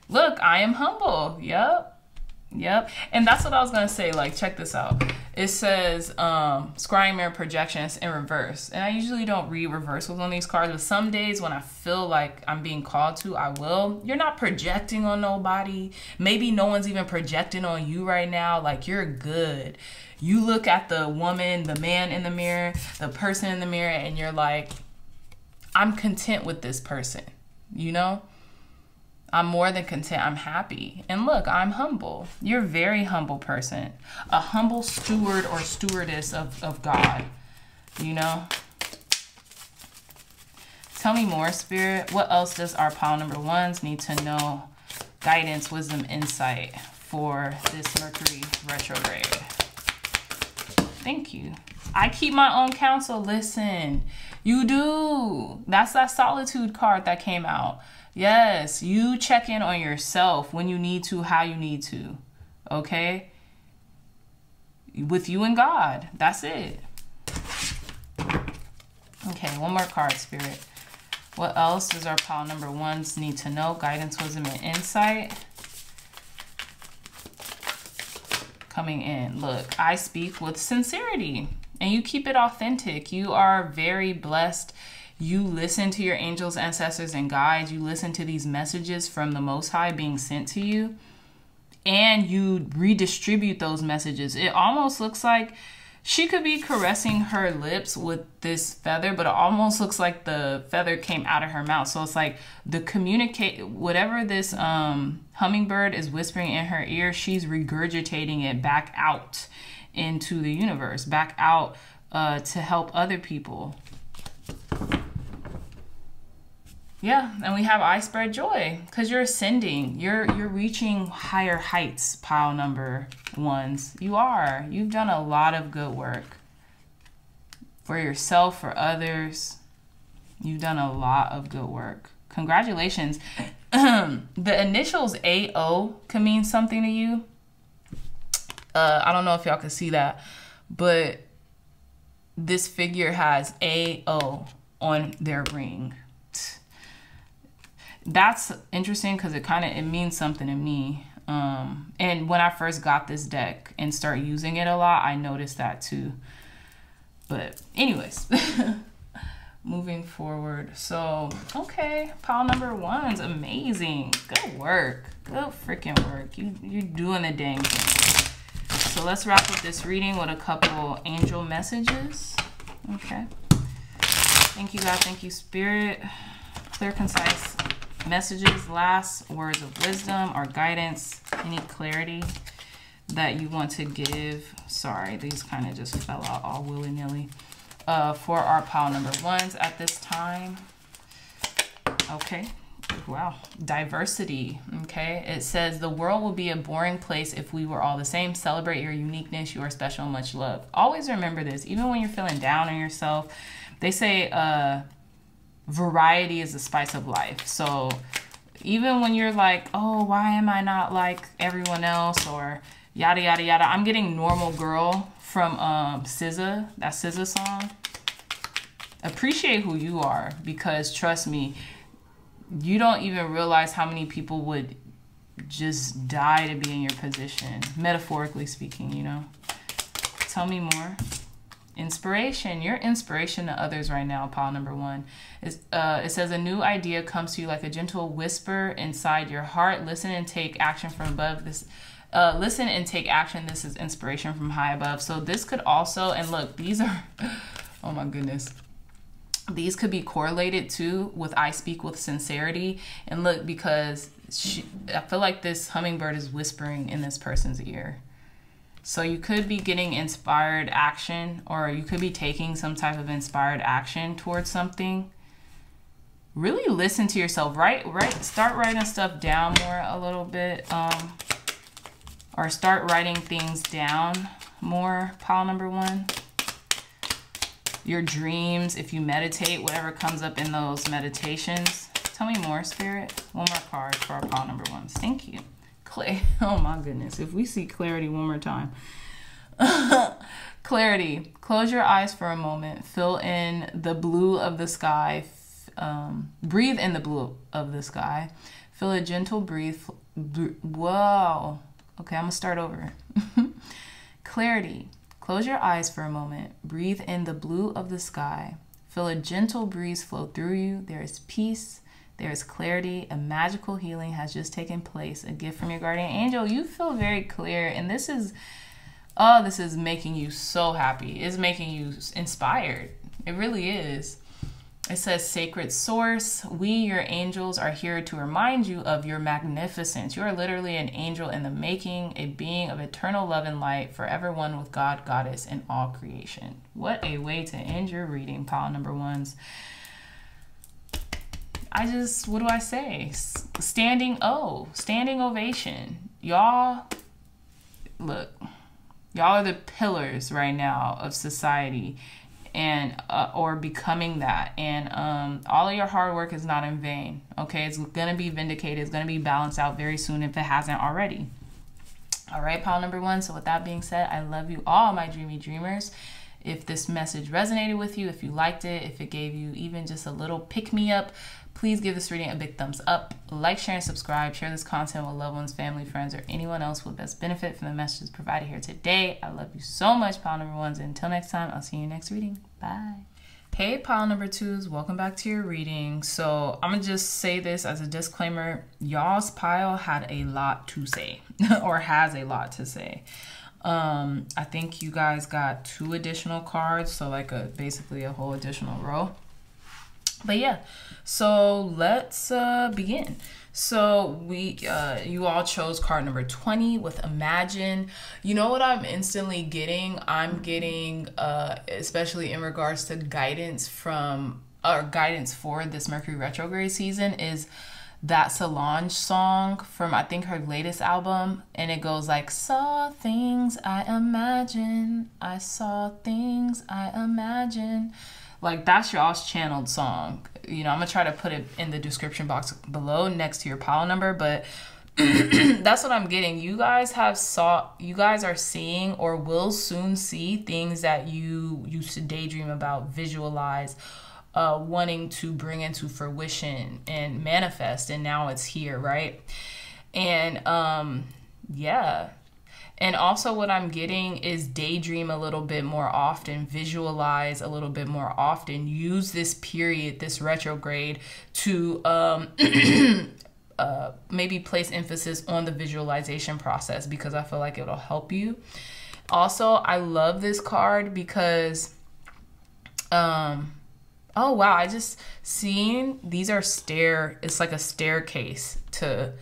Look, I am humble. Yep. And that's what I was going to say. Like, check this out. It says scrying mirror projections in reverse. And I usually don't read reversals on these cards, but some days when I feel like I'm being called to, I will. You're not projecting on nobody. Maybe no one's even projecting on you right now. Like, you're good. You look at the woman, the man in the mirror, the person in the mirror, and you're like, I'm content with this person, you know? I'm more than content. I'm happy. And look, I'm humble. You're a very humble person. A humble steward or stewardess of God, you know? Tell me more, Spirit. What else does our pile number ones need to know? Guidance, wisdom, insight for this Mercury retrograde. Thank you. I keep my own counsel. Listen, you do. That's that solitude card that came out. Yes, you check in on yourself when you need to, how you need to. Okay? With you and God. That's it. Okay, one more card, Spirit. What else does our pile number ones need to know? Guidance, wisdom, and insight. Coming in. Look, I speak with sincerity and you keep it authentic. You are very blessed. You listen to your angels, ancestors, and guides. You listen to these messages from the Most High being sent to you, and you redistribute those messages. It almost looks like she could be caressing her lips with this feather, but it almost looks like the feather came out of her mouth. So it's like whatever this hummingbird is whispering in her ear, she's regurgitating it back out into the universe, back out to help other people. Yeah, and we have I spread joy because you're ascending. You're reaching higher heights, pile number ones. You are. You've done a lot of good work for yourself, for others. You've done a lot of good work. Congratulations. The initials AO can mean something to you. I don't know if y'all can see that, but this figure has AO on their ring. That's interesting because it means something to me. And when I first got this deck and start using it a lot, I noticed that too. But anyways, moving forward. So, okay, pile number one's amazing. Good work. Good freaking work. You're doing the dang thing. So let's wrap up this reading with a couple angel messages. Okay. Thank you, God. Thank you, Spirit. Clear, concise messages, last words of wisdom or guidance, any clarity that you want to give. Sorry, these kind of just fell out all willy-nilly. For our pile number ones at this time. Okay. Wow. Diversity. Okay. It says the world will be a boring place if we were all the same. Celebrate your uniqueness. You are special and much love. Always remember this. Even when you're feeling down on yourself, they say variety is the spice of life. So even when you're like, oh, why am I not like everyone else, or yada yada yada, I'm getting Normal Girl from SZA, that SZA song. Appreciate who you are, because trust me, you don't even realize how many people would just die to be in your position, metaphorically speaking, you know. Tell me more. Inspiration. You're inspiration to others right now, pile number one. It says a new idea comes to you like a gentle whisper inside your heart. Listen and take action from above. Listen and take action. This is inspiration from high above. So this could also, and look, these are, oh my goodness. These could be correlated too with I speak with sincerity. And look, because I feel like this hummingbird is whispering in this person's ear. So you could be getting inspired action, or you could be taking some type of inspired action towards something. Really listen to yourself. Start writing stuff down more a little bit. Or start writing things down more, pile number one. Your dreams, if you meditate, whatever comes up in those meditations. Tell me more, Spirit. One more card for our pile number ones. Thank you. Oh my goodness. If we see clarity one more time. Clarity. Close your eyes for a moment. Fill in the blue of the sky. Breathe in the blue of the sky. Feel a gentle breathe. Whoa. Okay, I'm going to start over. Clarity. Close your eyes for a moment. Breathe in the blue of the sky. Feel a gentle breeze flow through you. There is peace. There is clarity. A magical healing has just taken place. A gift from your guardian angel. You feel very clear. And this is making you so happy. It's making you inspired. It really is. It says, sacred source, we, your angels, are here to remind you of your magnificence. You are literally an angel in the making, a being of eternal love and light, forever one with God, Goddess, and all creation. What a way to end your reading, pile number ones. What do I say? Standing ovation. Y'all, look, y'all are the pillars right now of society, and or becoming that, and all of your hard work is not in vain. Okay, it's gonna be vindicated. It's gonna be balanced out very soon if it hasn't already. All right, pile number one. So with that being said, I love you all, my dreamy dreamers. If this message resonated with you, if you liked it, if it gave you even just a little pick-me-up, please give this reading a big thumbs up. Like, share, and subscribe. Share this content with loved ones, family, friends, or anyone else who would best benefit from the messages provided here today. I love you so much, pile number ones. And until next time, I'll see you next reading. Bye. Hey, pile number twos. Welcome back to your reading. So I'm going to just say this as a disclaimer. Y'all's pile had a lot to say or has a lot to say. I think you guys got 2 additional cards, so like basically a whole additional row. But yeah, so let's begin. So you all chose card number 20 with Imagine. You know what I'm instantly getting? I'm getting, especially in regards to guidance from, or guidance for this Mercury retrograde season, is that Solange song from, I think, her latest album. And it goes like, saw things I imagine, I saw things I imagine. Like, that's y'all's channeled song. You know, I'm gonna try to put it in the description box below next to your pile number, but that's what I'm getting. You guys are seeing or will soon see things that you used to daydream about, visualize, wanting to bring into fruition and manifest, and now it's here, right? And yeah. And also what I'm getting is daydream a little bit more often, visualize a little bit more often, use this period, this retrograde, to maybe place emphasis on the visualization process, because I feel like it'll help you. Also, I love this card because, oh wow, I just seen, these are it's like a staircase to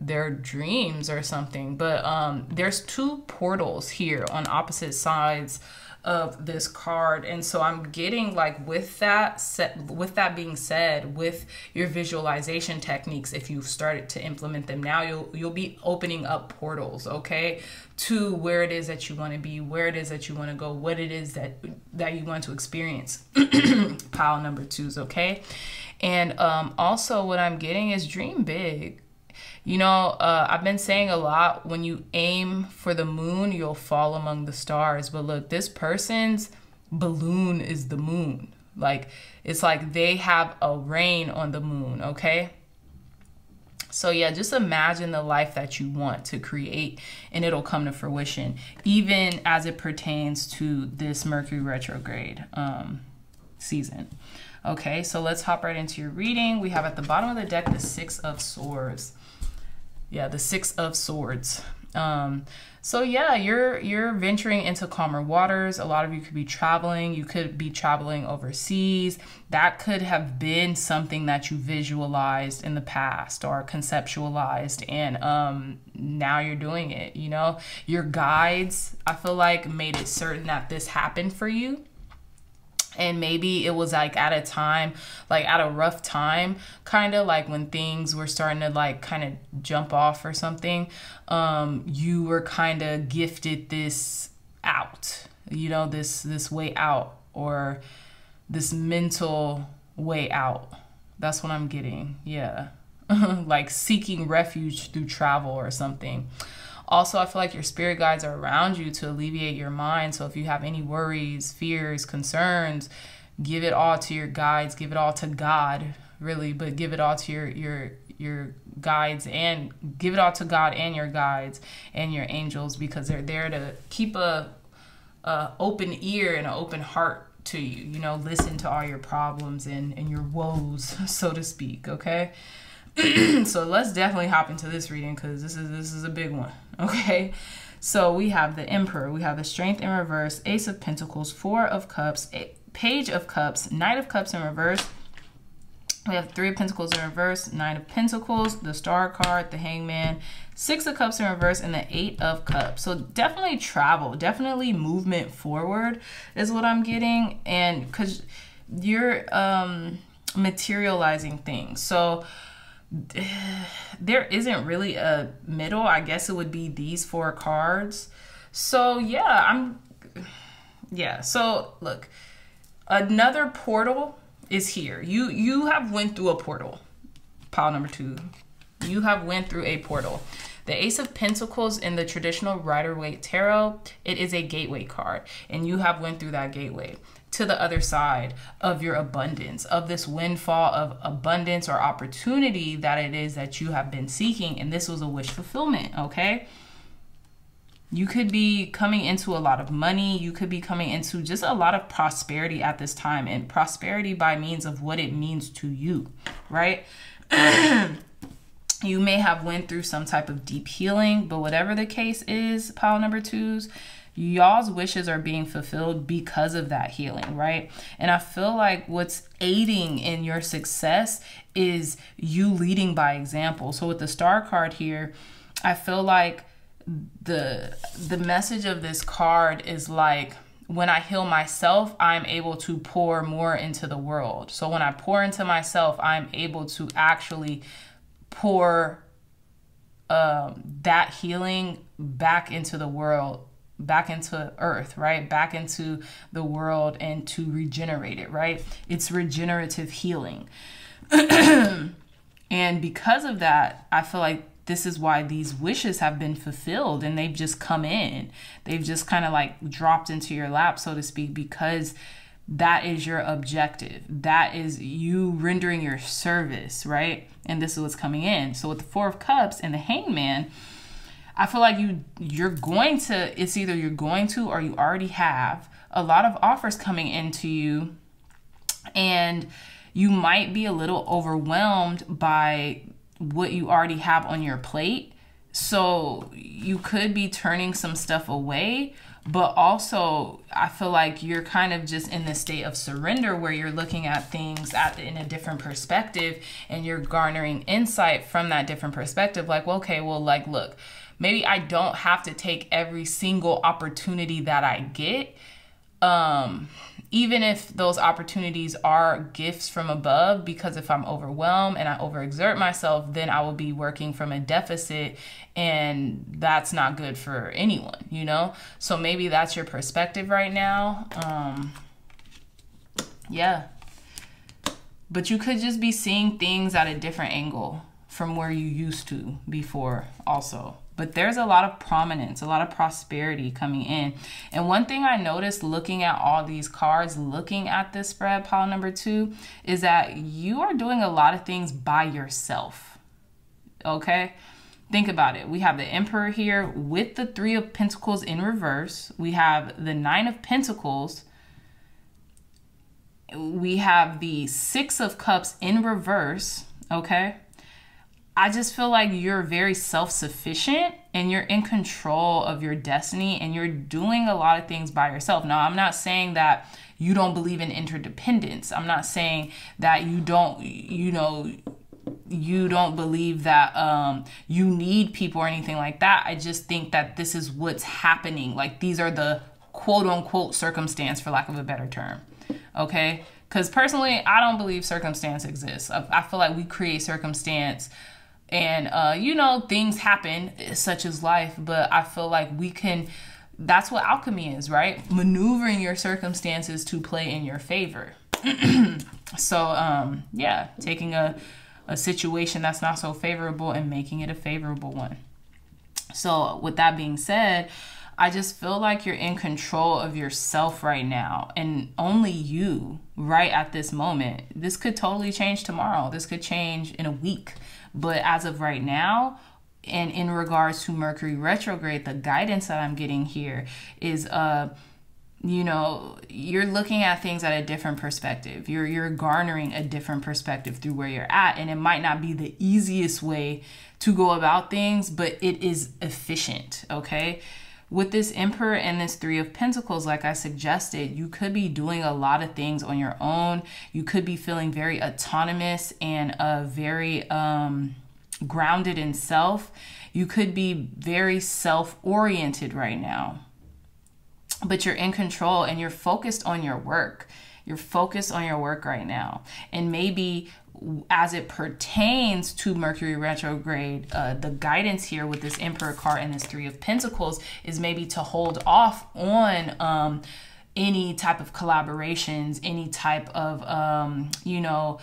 their dreams or something, but there's 2 portals here on opposite sides of this card. And so I'm getting, like, with that being said, with your visualization techniques, if you've started to implement them now, you'll be opening up portals, okay, to where it is that you want to be, where it is that you want to go, what it is that you want to experience. Pile number 2s, okay? And also what I'm getting is dream big. You know, I've been saying a lot, when you aim for the moon, you'll fall among the stars. But look, this person's balloon is the moon. Like, it's like they have a reign on the moon, okay? So yeah, just imagine the life that you want to create, and it'll come to fruition, even as it pertains to this Mercury retrograde season. Okay, so let's hop right into your reading. We have at the bottom of the deck the 6 of Swords. Yeah, the 6 of Swords. So yeah, you're venturing into calmer waters. A lot of you could be traveling. You could be traveling overseas. That could have been something that you visualized in the past or conceptualized, and now you're doing it. You know, your guides, I feel like, made it certain that this happened for you. And maybe it was like at a time, like at a rough time, kind of like when things were starting to like kind of jump off or something. You were kind of gifted this out, you know, this way out, or this mental way out. That's what I'm getting. Yeah. Like seeking refuge through travel or something. Also, I feel like your spirit guides are around you to alleviate your mind. So if you have any worries, fears, concerns, give it all to your guides. Give it all to God, really, but give it all to your guides, and give it all to God and your guides and your angels, because they're there to keep a open ear and an open heart to you. You know, listen to all your problems and your woes, so to speak. Okay. So let's definitely hop into this reading, because this is a big one. Okay, so we have the Emperor, we have the Strength in reverse, Ace of Pentacles, 4 of Cups, Page of Cups, Knight of Cups in reverse. We have 3 of Pentacles in reverse, 9 of Pentacles, the Star card, the Hangman, 6 of Cups in reverse, and the 8 of Cups. So definitely travel, definitely movement forward is what I'm getting, and because you're materializing things. So there isn't really a middle. I guess it would be these 4 cards. So yeah, so look, another portal is here. You have went through a portal. Pile number 2, you have went through a portal. The Ace of Pentacles in the traditional Rider-Waite Tarot, it is a gateway card, and you have went through that gateway to the other side of your abundance, of this windfall of abundance or opportunity that it is that you have been seeking. And this was a wish fulfillment, okay? You could be coming into a lot of money. You could be coming into just a lot of prosperity at this time, and prosperity by means of what it means to you, right? You may have went through some type of deep healing, but whatever the case is, pile number twos, y'all's wishes are being fulfilled because of that healing, right? And I feel like what's aiding in your success is you leading by example. So with the Star card here, I feel like the message of this card is like, when I heal myself, I'm able to pour more into the world. So when I pour into myself, I'm able to actually pour that healing back into the world, back into earth, right? Back into the world, and to regenerate it, right? It's regenerative healing. And because of that, I feel like this is why these wishes have been fulfilled, and they've just come in. They've just kind of like dropped into your lap, so to speak, because that is your objective. That is you rendering your service, right? And this is what's coming in. So with the Four of Cups and the Hangman, I feel like you're going to, it's either you're going to or you already have a lot of offers coming into you, and you might be a little overwhelmed by what you already have on your plate. So you could be turning some stuff away, but also I feel like you're kind of just in this state of surrender where you're looking at things in a different perspective, and you're garnering insight from that different perspective. Like, well, okay, well, like, look, maybe I don't have to take every single opportunity that I get. Even if those opportunities are gifts from above, because if I'm overwhelmed and I overexert myself, then I will be working from a deficit, and that's not good for anyone, you know? So maybe that's your perspective right now. Yeah. But you could just be seeing things at a different angle from where you used to before also. But there's a lot of prominence, a lot of prosperity coming in. And one thing I noticed looking at all these cards, looking at this spread, pile number two, is that you are doing a lot of things by yourself. Okay? Think about it. We have the Emperor here with the Three of Pentacles in reverse. We have the Nine of Pentacles. We have the Six of Cups in reverse. Okay? I just feel like you're very self-sufficient, and you're in control of your destiny, and you're doing a lot of things by yourself. Now, I'm not saying that you don't believe in interdependence. I'm not saying that you don't believe that you need people or anything like that. I just think that this is what's happening. Like, these are the quote unquote circumstance, for lack of a better term. Okay? Because personally, I don't believe circumstance exists. I feel like we create circumstance, and, you know, things happen such as life, but I feel like that's what alchemy is, right? Maneuvering your circumstances to play in your favor. So, yeah, taking a situation that's not so favorable and making it a favorable one. So with that being said, I just feel like you're in control of yourself right now, and only you right at this moment. This could totally change tomorrow. This could change in a week. But as of right now, and in regards to Mercury retrograde, the guidance that I'm getting here is, you know, you're looking at things at a different perspective. You're garnering a different perspective through where you're at. And it might not be the easiest way to go about things, but it is efficient, okay? With this Emperor and this Three of Pentacles, like I suggested, you could be doing a lot of things on your own. You could be feeling very autonomous and very grounded in self. You could be very self-oriented right now. But you're in control, and you're focused on your work. You're focused on your work right now. And maybe as it pertains to Mercury retrograde, the guidance here with this Emperor card and this Three of Pentacles is maybe to hold off on any type of collaborations, any type of, you know,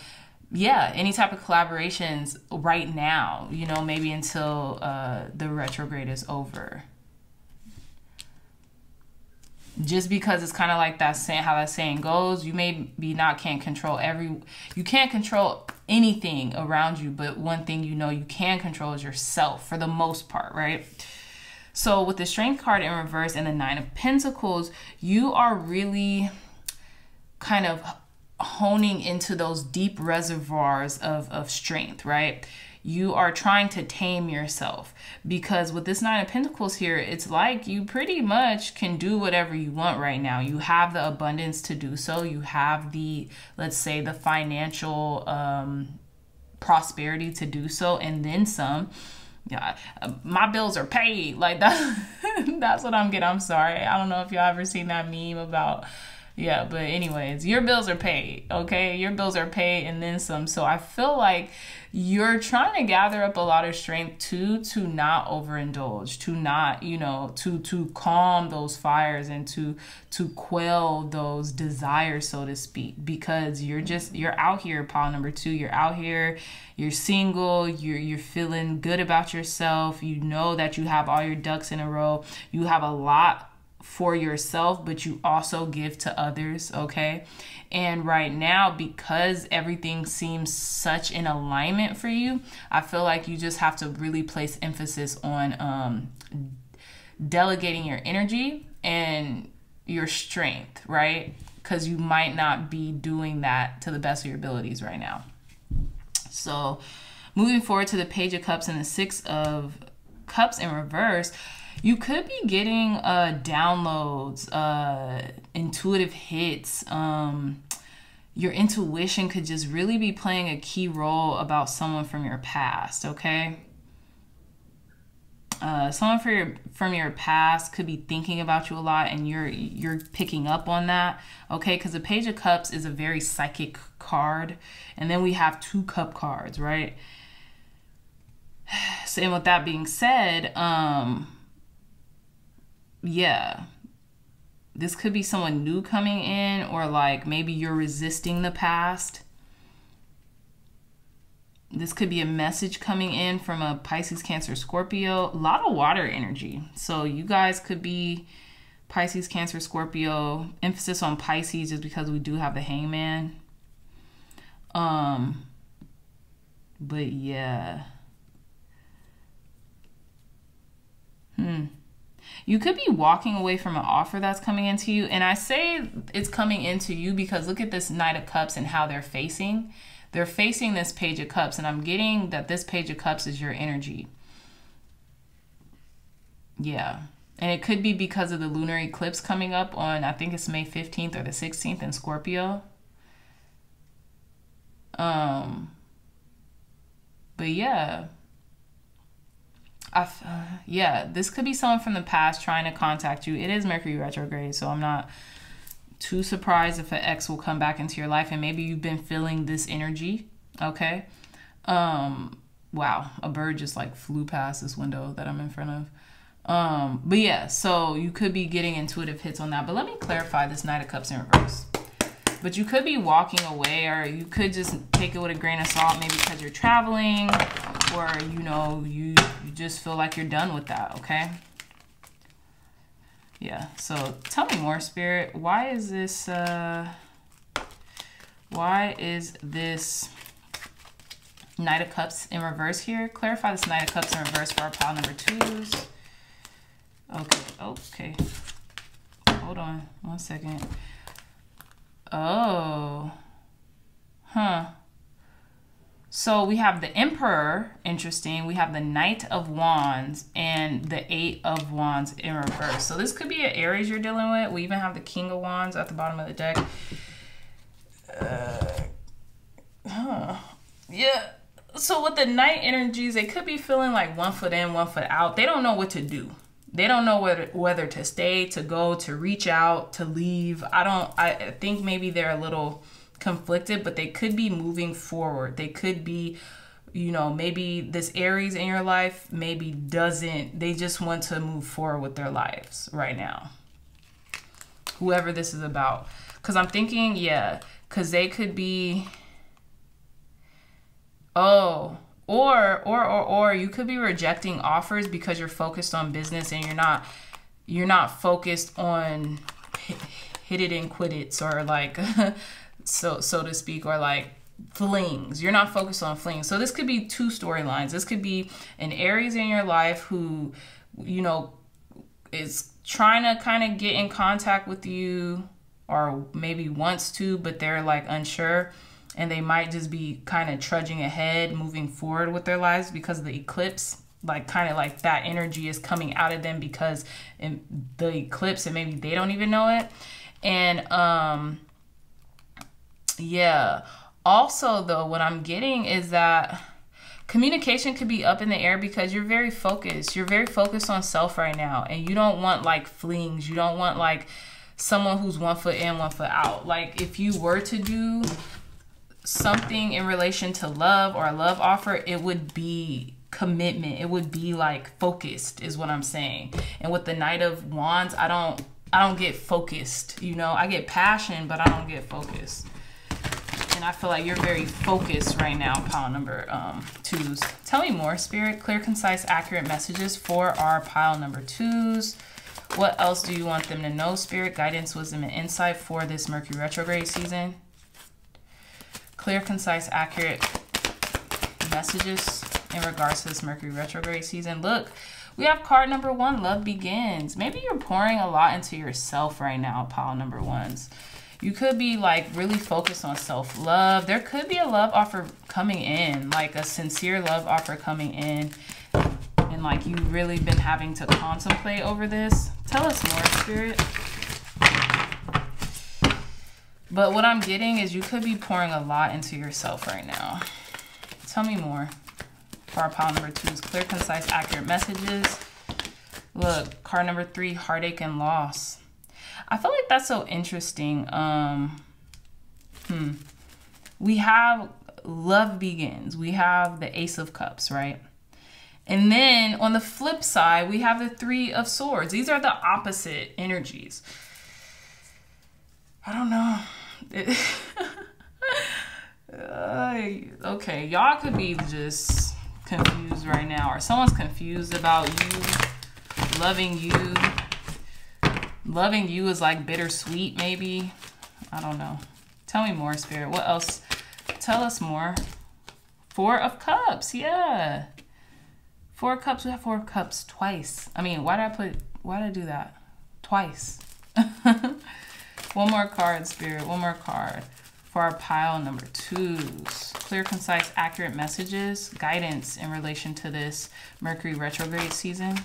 yeah, any type of collaborations right now, you know, maybe until the retrograde is over. Just because it's kind of like that saying, how that saying goes, you maybe not can't control you can't control anything around you, but one thing you know you can control is yourself for the most part, right? So with the Strength card in reverse and the Nine of Pentacles, you are really kind of honing into those deep reservoirs of strength, right? You are trying to tame yourself, because with this Nine of Pentacles here, it's like you pretty much can do whatever you want right now. You have the abundance to do so. You have the, let's say, the financial prosperity to do so, and then some. Yeah, my bills are paid. Like that. That's what I'm getting. I'm sorry. I don't know if y'all ever seen that meme about, yeah, but anyways, your bills are paid, okay? Your bills are paid and then some. So I feel like you're trying to gather up a lot of strength too, to not overindulge, to not, you know, to calm those fires and to quell those desires, so to speak, because you're out here, pile number 2, you're out here, you're single, you're feeling good about yourself, you know that you have all your ducks in a row, you have a lot for yourself, but you also give to others, okay? And right now, because everything seems such in alignment for you, I feel like you just have to really place emphasis on delegating your energy and your strength, right? Because you might not be doing that to the best of your abilities right now. So moving forward to the Page of Cups and the Six of Cups in reverse, you could be getting downloads, intuitive hits. Your intuition could just really be playing a key role about someone from your past, okay? Someone from your past could be thinking about you a lot, and you're picking up on that, okay? Because the Page of Cups is a very psychic card, and then we have 2 cup cards, right? So, and with that being said, yeah, this could be someone new coming in, or like maybe you're resisting the past. This could be a message coming in from a Pisces, Cancer, Scorpio. A lot of water energy. So you guys could be Pisces, Cancer, Scorpio. Emphasis on Pisces just because we do have the Hangman. But yeah. You could be walking away from an offer that's coming into you. And I say it's coming into you because look at this Knight of Cups and how they're facing. They're facing this Page of Cups. And I'm getting that this Page of Cups is your energy. Yeah. And it could be because of the lunar eclipse coming up on, I think it's May 15th or the 16th in Scorpio. But yeah. Yeah, this could be someone from the past trying to contact you. It is Mercury retrograde, so I'm not too surprised if an ex will come back into your life, and maybe you've been feeling this energy, okay? Wow, a bird just like flew past this window that I'm in front of. But yeah, so you could be getting intuitive hits on that. But let me clarify this Knight of Cups in reverse. But you could be walking away, or you could just take it with a grain of salt, maybe because you're traveling, or, you know, you just feel like you're done with that, okay? Yeah, so tell me more, Spirit. Why is this Knight of Cups in reverse here? Clarify this Knight of Cups in reverse for our pile number 2s. Okay. Hold on 1 second. Oh. So we have the Emperor, interesting. We have the Knight of Wands and the 8 of Wands in reverse. So this could be an Aries you're dealing with. We even have the King of Wands at the bottom of the deck. Yeah. So with the Knight energies, they could be feeling like 1 foot in, 1 foot out. They don't know what to do. They don't know whether to stay, to go, to reach out, to leave. I think maybe they're a little conflicted, but they could be moving forward. They could be, you know, maybe this Aries in your life maybe doesn't, they just want to move forward with their lives right now. Whoever this is about. Because I'm thinking, yeah, because they could be, Oh, or you could be rejecting offers because you're focused on business and you're not focused on hit it and quit it, or like so to speak, or like flings. You're not focused on flings. So this could be two storylines. This could be an Aries in your life who, you know, is trying to kind of get in contact with you, or maybe wants to, but they're like unsure, and they might just be kind of trudging ahead, moving forward with their lives because of the eclipse. Like kind of like that energy is coming out of them because in the eclipse, and maybe they don't even know it. And yeah. Also though, what I'm getting is that communication could be up in the air because you're very focused. You're very focused on self right now, and you don't want like flings. You don't want like someone who's 1 foot in, 1 foot out. Like if you were to do something in relation to love or a love offer, it would be commitment. It would be like focused is what I'm saying. And with the Knight of Wands, I don't get focused, you know. I get passion, but I don't get focused. And I feel like you're very focused right now, pile number 2s. Tell me more, Spirit. Clear, concise, accurate messages for our pile number 2s. What else do you want them to know, Spirit? Guidance, wisdom, and insight for this Mercury retrograde season. Clear, concise, accurate messages in regards to this Mercury retrograde season. Look, we have card number 1, love begins. Maybe you're pouring a lot into yourself right now, pile number 1s. You could be like really focused on self-love. There could be a love offer coming in, like a sincere love offer coming in. And like you've really been having to contemplate over this. Tell us more, Spirit. But what I'm getting is you could be pouring a lot into yourself right now. Tell me more. For our pile number 2s, clear, concise, accurate messages. Look, card number 3, heartache and loss. I feel like that's so interesting. We have love begins. We have the Ace of Cups, right? And then on the flip side, we have the 3 of Swords. These are the opposite energies. I don't know. Okay, y'all could be just confused right now, or someone's confused about you. Loving you is like bittersweet, maybe. I don't know. Tell me more, Spirit. What else? Tell us more. 4 of Cups, yeah. 4 of Cups, we have 4 of Cups twice. I mean, why did I do that? Twice. One more card, Spirit, one more card. For our pile number 2s, clear, concise, accurate messages, guidance in relation to this Mercury retrograde season.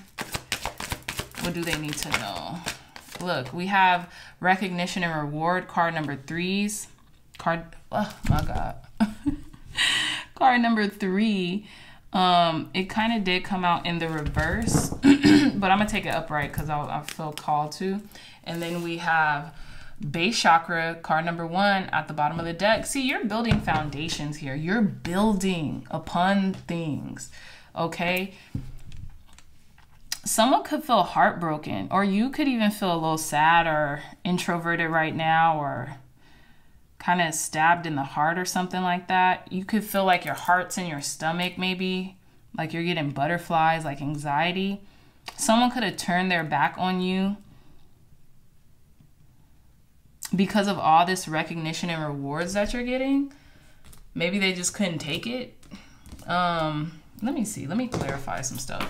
What do they need to know? Look, we have recognition and reward, card number 3s. Oh my God. Card number 3. It kind of did come out in the reverse, but I'm gonna take it upright because I feel called to. And then we have base chakra, card number 1 at the bottom of the deck. See, you're building foundations here. You're building upon things, okay? Someone could feel heartbroken, or you could even feel a little sad or introverted right now, or kind of stabbed in the heart or something like that. You could feel like your heart's in your stomach, maybe like you're getting butterflies, like anxiety. Someone could have turned their back on you because of all this recognition and rewards that you're getting. Maybe they just couldn't take it. Let me see. Let me clarify some stuff.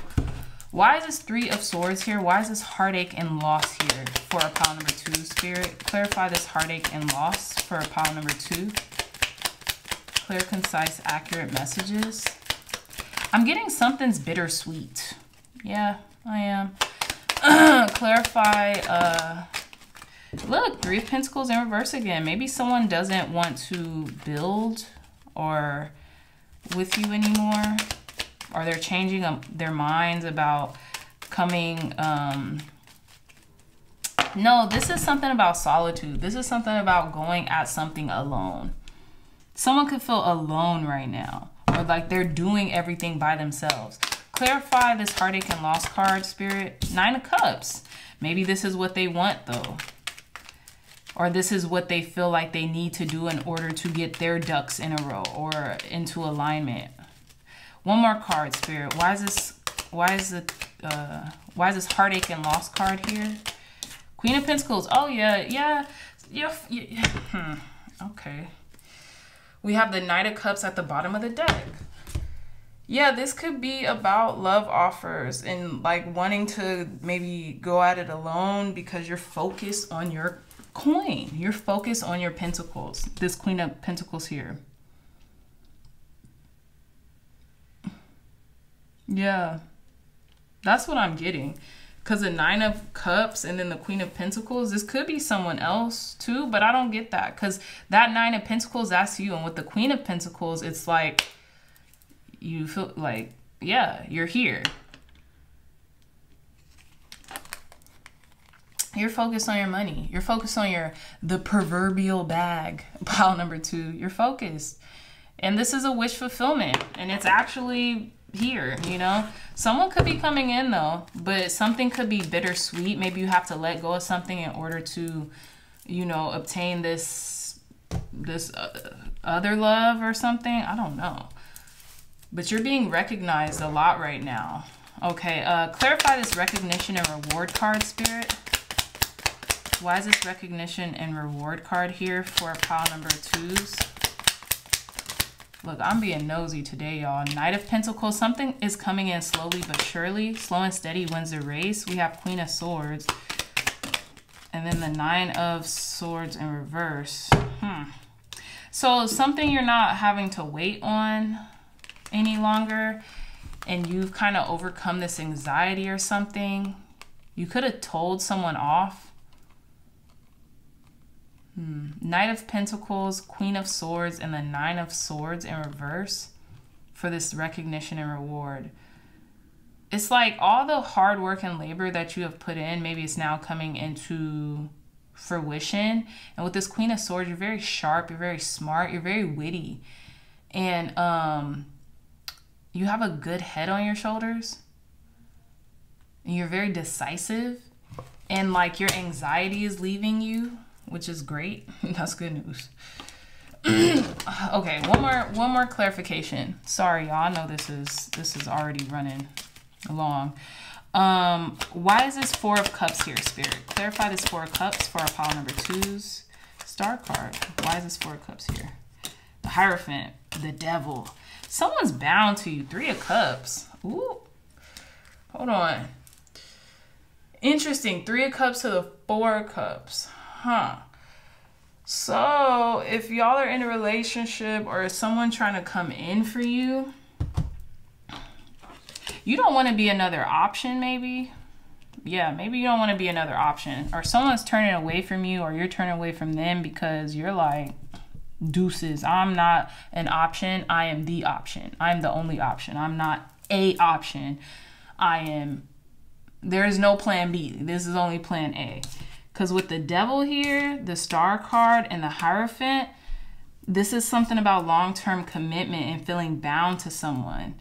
Why is this 3 of Swords here? Why is this heartache and loss here for our pile number 2, Spirit? Clarify this heartache and loss for our pile number 2. Clear, concise, accurate messages. I'm getting something's bittersweet. Yeah, I am. Clarify, look, 3 of Pentacles in reverse again. Maybe someone doesn't want to build or with you anymore, or they're changing their minds about coming. No, this is something about solitude. This is something about going at something alone. Someone could feel alone right now, or like they're doing everything by themselves. Clarify this heartache and loss card, Spirit. 9 of Cups. Maybe this is what they want, though. or this is what they feel like they need to do in order to get their ducks in a row or into alignment. One more card, Spirit. Why is this heartache and loss card here? Queen of Pentacles. Oh yeah. Okay. We have the Knight of Cups at the bottom of the deck. Yeah, this could be about love offers and like wanting to maybe go at it alone because you're focused on your coin. You're focused on your pentacles. This Queen of Pentacles here. Yeah, that's what I'm getting. Because the Nine of Cups and then the Queen of Pentacles, this could be someone else too, but I don't get that. Because that Nine of Pentacles, that's you. And with the Queen of Pentacles, it's like you feel like, yeah, you're here. You're focused on your money. You're focused on the proverbial bag, pile number 2. You're focused. And this is a wish fulfillment. And it's actually here, you know. Someone could be coming in though, but something could be bittersweet. Maybe you have to let go of something in order to, you know, obtain this other love or something. I don't know. But you're being recognized a lot right now. Okay, clarify this recognition and reward card, Spirit. Why is this recognition and reward card here for pile number 2s? Look, I'm being nosy today, y'all. Knight of Pentacles. Something is coming in slowly but surely. Slow and steady wins the race. We have Queen of Swords. And then the Nine of Swords in reverse. So something you're not having to wait on any longer. And you've kind of overcome this anxiety or something. You could have told someone off. Knight of Pentacles, Queen of Swords, and the Nine of Swords in reverse for this recognition and reward. It's like all the hard work and labor that you have put in, maybe it's now coming into fruition. And with this Queen of Swords, you're very sharp, you're very smart, you're very witty. And you have a good head on your shoulders. And you're very decisive. And like your anxiety is leaving you, which is great. That's good news. Okay, one more clarification. Sorry, y'all. I know this is already running along. Why is this Four of Cups here, Spirit? Clarify this Four of Cups for our pile number 2s. Star card. Why is this Four of Cups here? The Hierophant, the Devil. Someone's bound to you. 3 of Cups. Ooh. Hold on. Interesting. 3 of Cups to the 4 of Cups. Huh. So if y'all are in a relationship or is someone trying to come in for you, you don't want to be another option, maybe. Yeah, maybe you don't want to be another option. Or someone's turning away from you or you're turning away from them because you're like, deuces, I'm not an option. I am the option. I'm the only option. I'm not a option. There is no plan B. This is only plan A. Because with the Devil here, the Star card, and the Hierophant, this is something about long-term commitment and feeling bound to someone.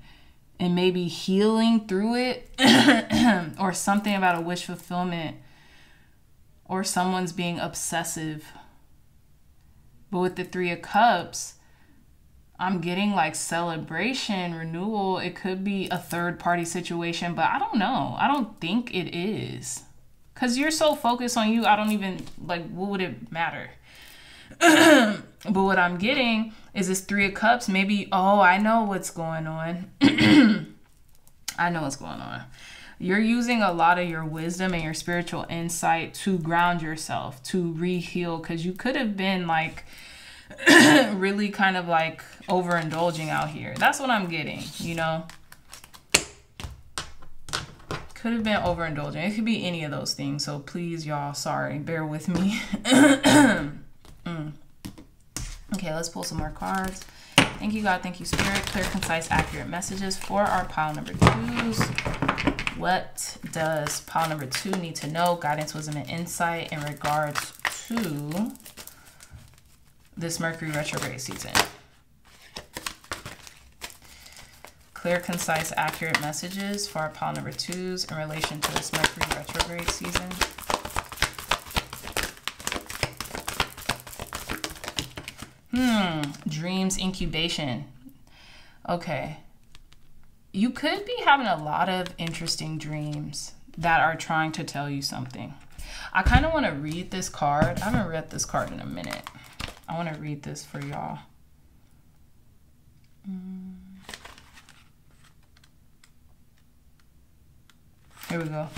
And maybe healing through it. Or something about a wish fulfillment. Or someone's being obsessive. But with the 3 of Cups, I'm getting like celebration, renewal. It could be a third-party situation, but I don't know. I don't think it is. Because you're so focused on you, I don't even, like, what would it matter? But what I'm getting is this 3 of Cups. Maybe, oh, I know what's going on. I know what's going on. You're using a lot of your wisdom and your spiritual insight to ground yourself, to re-heal. Because you could have been, like, really kind of, like, overindulging out here. That's what I'm getting, you know? Could have been overindulging. It could be any of those things. So please, y'all, sorry, bear with me. Okay, let's pull some more cards. Thank you, God. Thank you, Spirit. Clear, concise, accurate messages for our pile number 2s. What does pile number 2 need to know? Guidance, wisdom, and insight in regards to this Mercury retrograde season. Clear, concise, accurate messages for our pile number 2s in relation to this Mercury retrograde season. Dreams incubation. Okay. You could be having a lot of interesting dreams that are trying to tell you something. I kind of want to read this card. I haven't read this card in a minute. I want to read this for y'all. Here we go.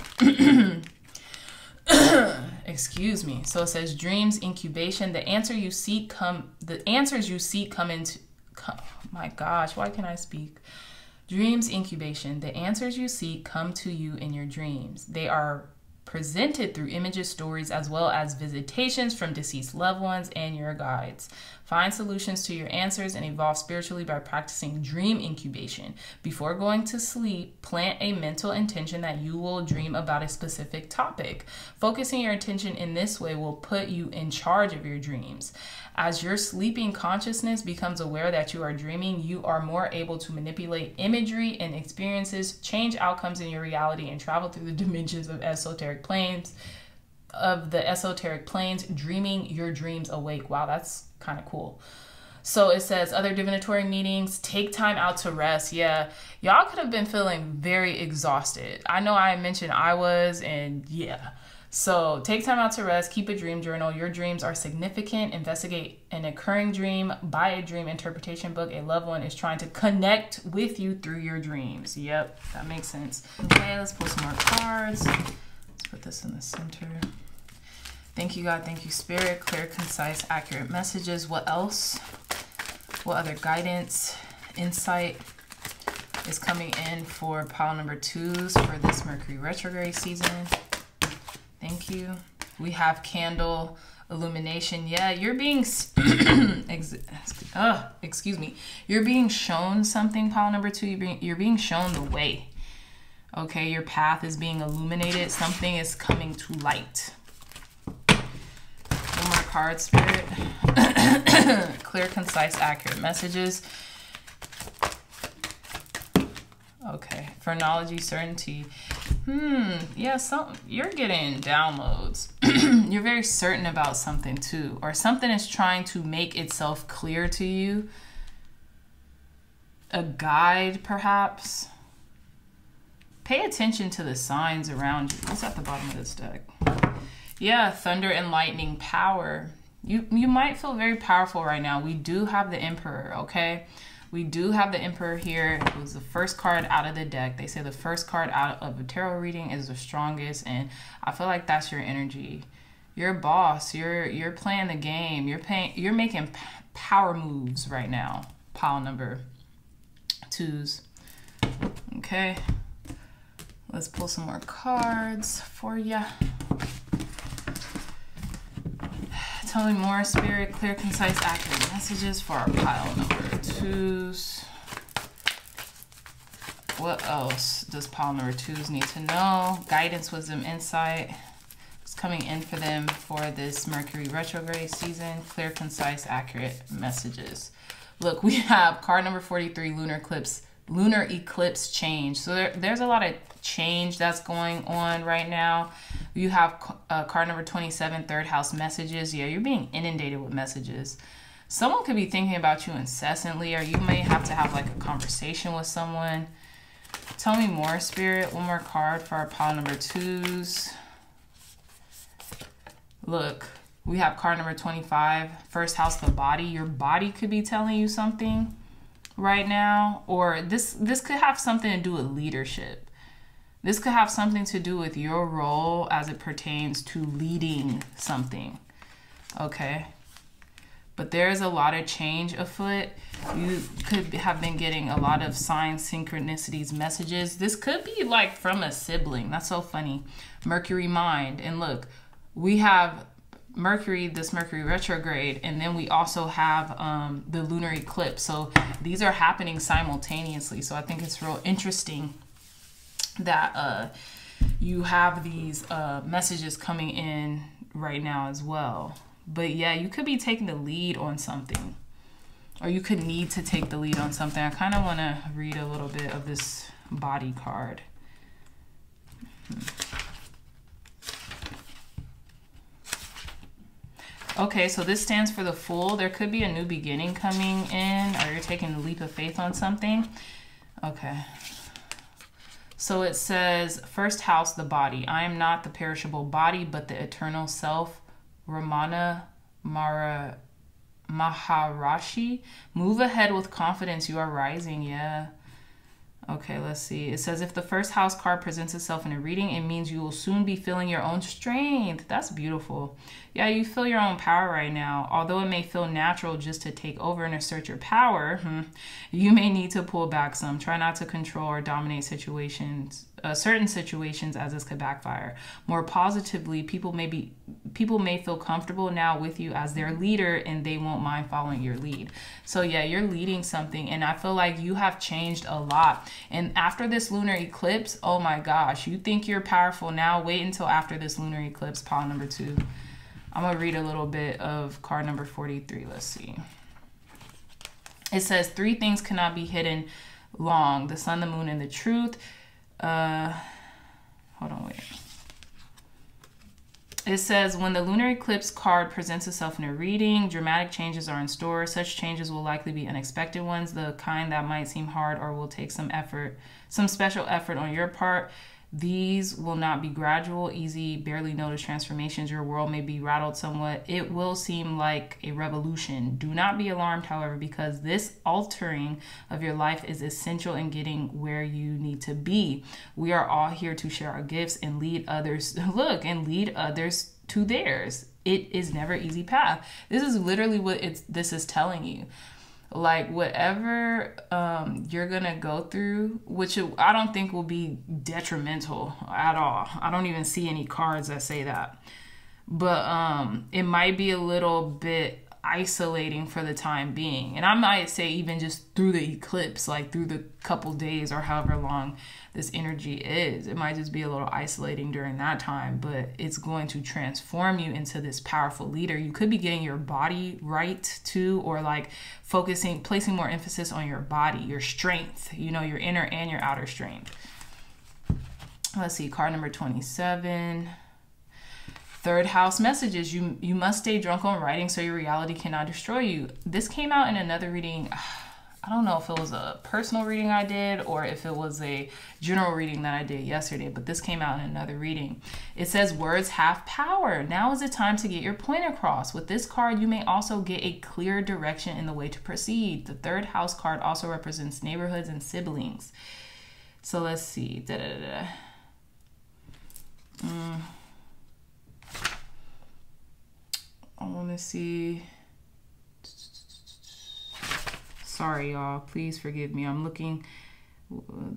Excuse me. So it says dreams incubation. The answers you seek come into. My gosh, why can't I speak? Dreams incubation. The answers you seek come to you in your dreams. They are presented through images, stories, as well as visitations from deceased loved ones and your guides. Find solutions to your answers and evolve spiritually by practicing dream incubation. Before going to sleep, plant a mental intention that you will dream about a specific topic. Focusing your attention in this way will put you in charge of your dreams. As your sleeping consciousness becomes aware that you are dreaming, you are more able to manipulate imagery and experiences, change outcomes in your reality, and travel through the dimensions of the esoteric planes, dreaming your dreams awake. Wow, that's kind of cool. So it says other divinatory meetings, take time out to rest. Yeah, y'all could have been feeling very exhausted. I know I mentioned I was, and yeah. So take time out to rest, keep a dream journal. Your dreams are significant. Investigate an occurring dream. Buy a dream interpretation book. A loved one is trying to connect with you through your dreams. Yep, that makes sense. Okay, let's pull some more cards. Let's put this in the center. Thank you, God. Thank you, Spirit. Clear, concise, accurate messages. What else? What other guidance, insight is coming in for pile number 2s for this Mercury retrograde season? Thank you. We have candle illumination. Yeah, you're being excuse me. You're being shown something, pile number 2. You're being shown the way. Okay, your path is being illuminated. Something is coming to light. One more card, Spirit. Clear, concise, accurate messages. Okay, phrenology, certainty. Yeah, you're getting downloads. You're very certain about something too, or something is trying to make itself clear to you. A guide, perhaps. Pay attention to the signs around you. What's at the bottom of this deck? Yeah, thunder and lightning power. You might feel very powerful right now. We do have the Emperor, okay? We do have the Emperor here. It was the first card out of the deck. They say the first card out of a tarot reading is the strongest, and I feel like that's your energy. You're a boss. You're playing the game. You're making power moves right now. Pile number 2s. Okay. Let's pull some more cards for ya. Tell me more, Spirit. Clear, concise, accurate messages for our pile number 2s. What else does pile number 2s need to know? Guidance, wisdom, insight is coming in for them for this Mercury retrograde season. Clear, concise, accurate messages. Look, we have card number 43, lunar eclipse change. So there's a lot of change that's going on right now. You have card number 27, third house messages. Yeah, you're being inundated with messages. Someone could be thinking about you incessantly, or you may have to have like a conversation with someone. Tell me more, Spirit. One more card for our pile number 2s. Look, we have card number 25, first house, the body. Your body could be telling you something right now, or this could have something to do with leadership. This could have something to do with your role as it pertains to leading something, okay? But there is a lot of change afoot. You could have been getting a lot of signs, synchronicities, messages. This could be like from a sibling. That's so funny. Mercury mind. And look, we have Mercury, this Mercury retrograde, and then we also have the lunar eclipse. So these are happening simultaneously. So I think it's real interesting that you have these messages coming in right now as well. But yeah, you could be taking the lead on something, or you could need to take the lead on something. I kind of want to read a little bit of this body card. Okay, so this stands for the Fool. There could be a new beginning coming in, or you're taking a leap of faith on something. Okay. So it says, first house, the body. I am not the perishable body, but the eternal self. Ramana Maharashi. Move ahead with confidence. You are rising. Yeah. Okay, let's see. It says, if the first house card presents itself in a reading, it means you will soon be feeling your own strength. That's beautiful. Yeah, you feel your own power right now. Although it may feel natural just to take over and assert your power, you may need to pull back some. Try not to control or dominate situations, certain situations, as this could backfire. More positively, people may feel comfortable now with you as their leader, and they won't mind following your lead. So yeah, you're leading something, and I feel like you have changed a lot. And after this lunar eclipse, oh my gosh, you think you're powerful now. Wait until after this lunar eclipse, pile number 2. I'm gonna read a little bit of card number 43. Let's see. It says, 3 things cannot be hidden long: the sun, the moon, and the truth. Hold on, wait. It says, when the lunar eclipse card presents itself in a reading, dramatic changes are in store. Such changes will likely be unexpected ones, the kind that might seem hard or will take some effort, some special effort on your part. These will not be gradual, easy, barely noticed transformations. Your world may be rattled somewhat. It will seem like a revolution. Do not be alarmed, however, because this altering of your life is essential in getting where you need to be. We are all here to share our gifts and lead others, lead others to theirs. It is never easy path. This is literally what this is telling you. Like, whatever you're gonna go through, which I don't think will be detrimental at all. I don't even see any cards that say that. But it might be a little bit isolating for the time being. And I might say even just through the eclipse, like through the couple days or however long this energy is, it might just be a little isolating during that time, but it's going to transform you into this powerful leader. You could be getting your body right too, or like placing more emphasis on your body, your strength, you know, your inner and your outer strength. Let's see, card number 27. Third house messages. You must stay drunk on writing so your reality cannot destroy you. This came out in another reading. I don't know if it was a personal reading I did or if it was a general reading that I did yesterday, but this came out in another reading. It says, words have power. Now is the time to get your point across. With this card, you may also get a clear direction in the way to proceed. The third house card also represents neighborhoods and siblings. So let's see. I want to see. Sorry, y'all. Please forgive me. I'm looking.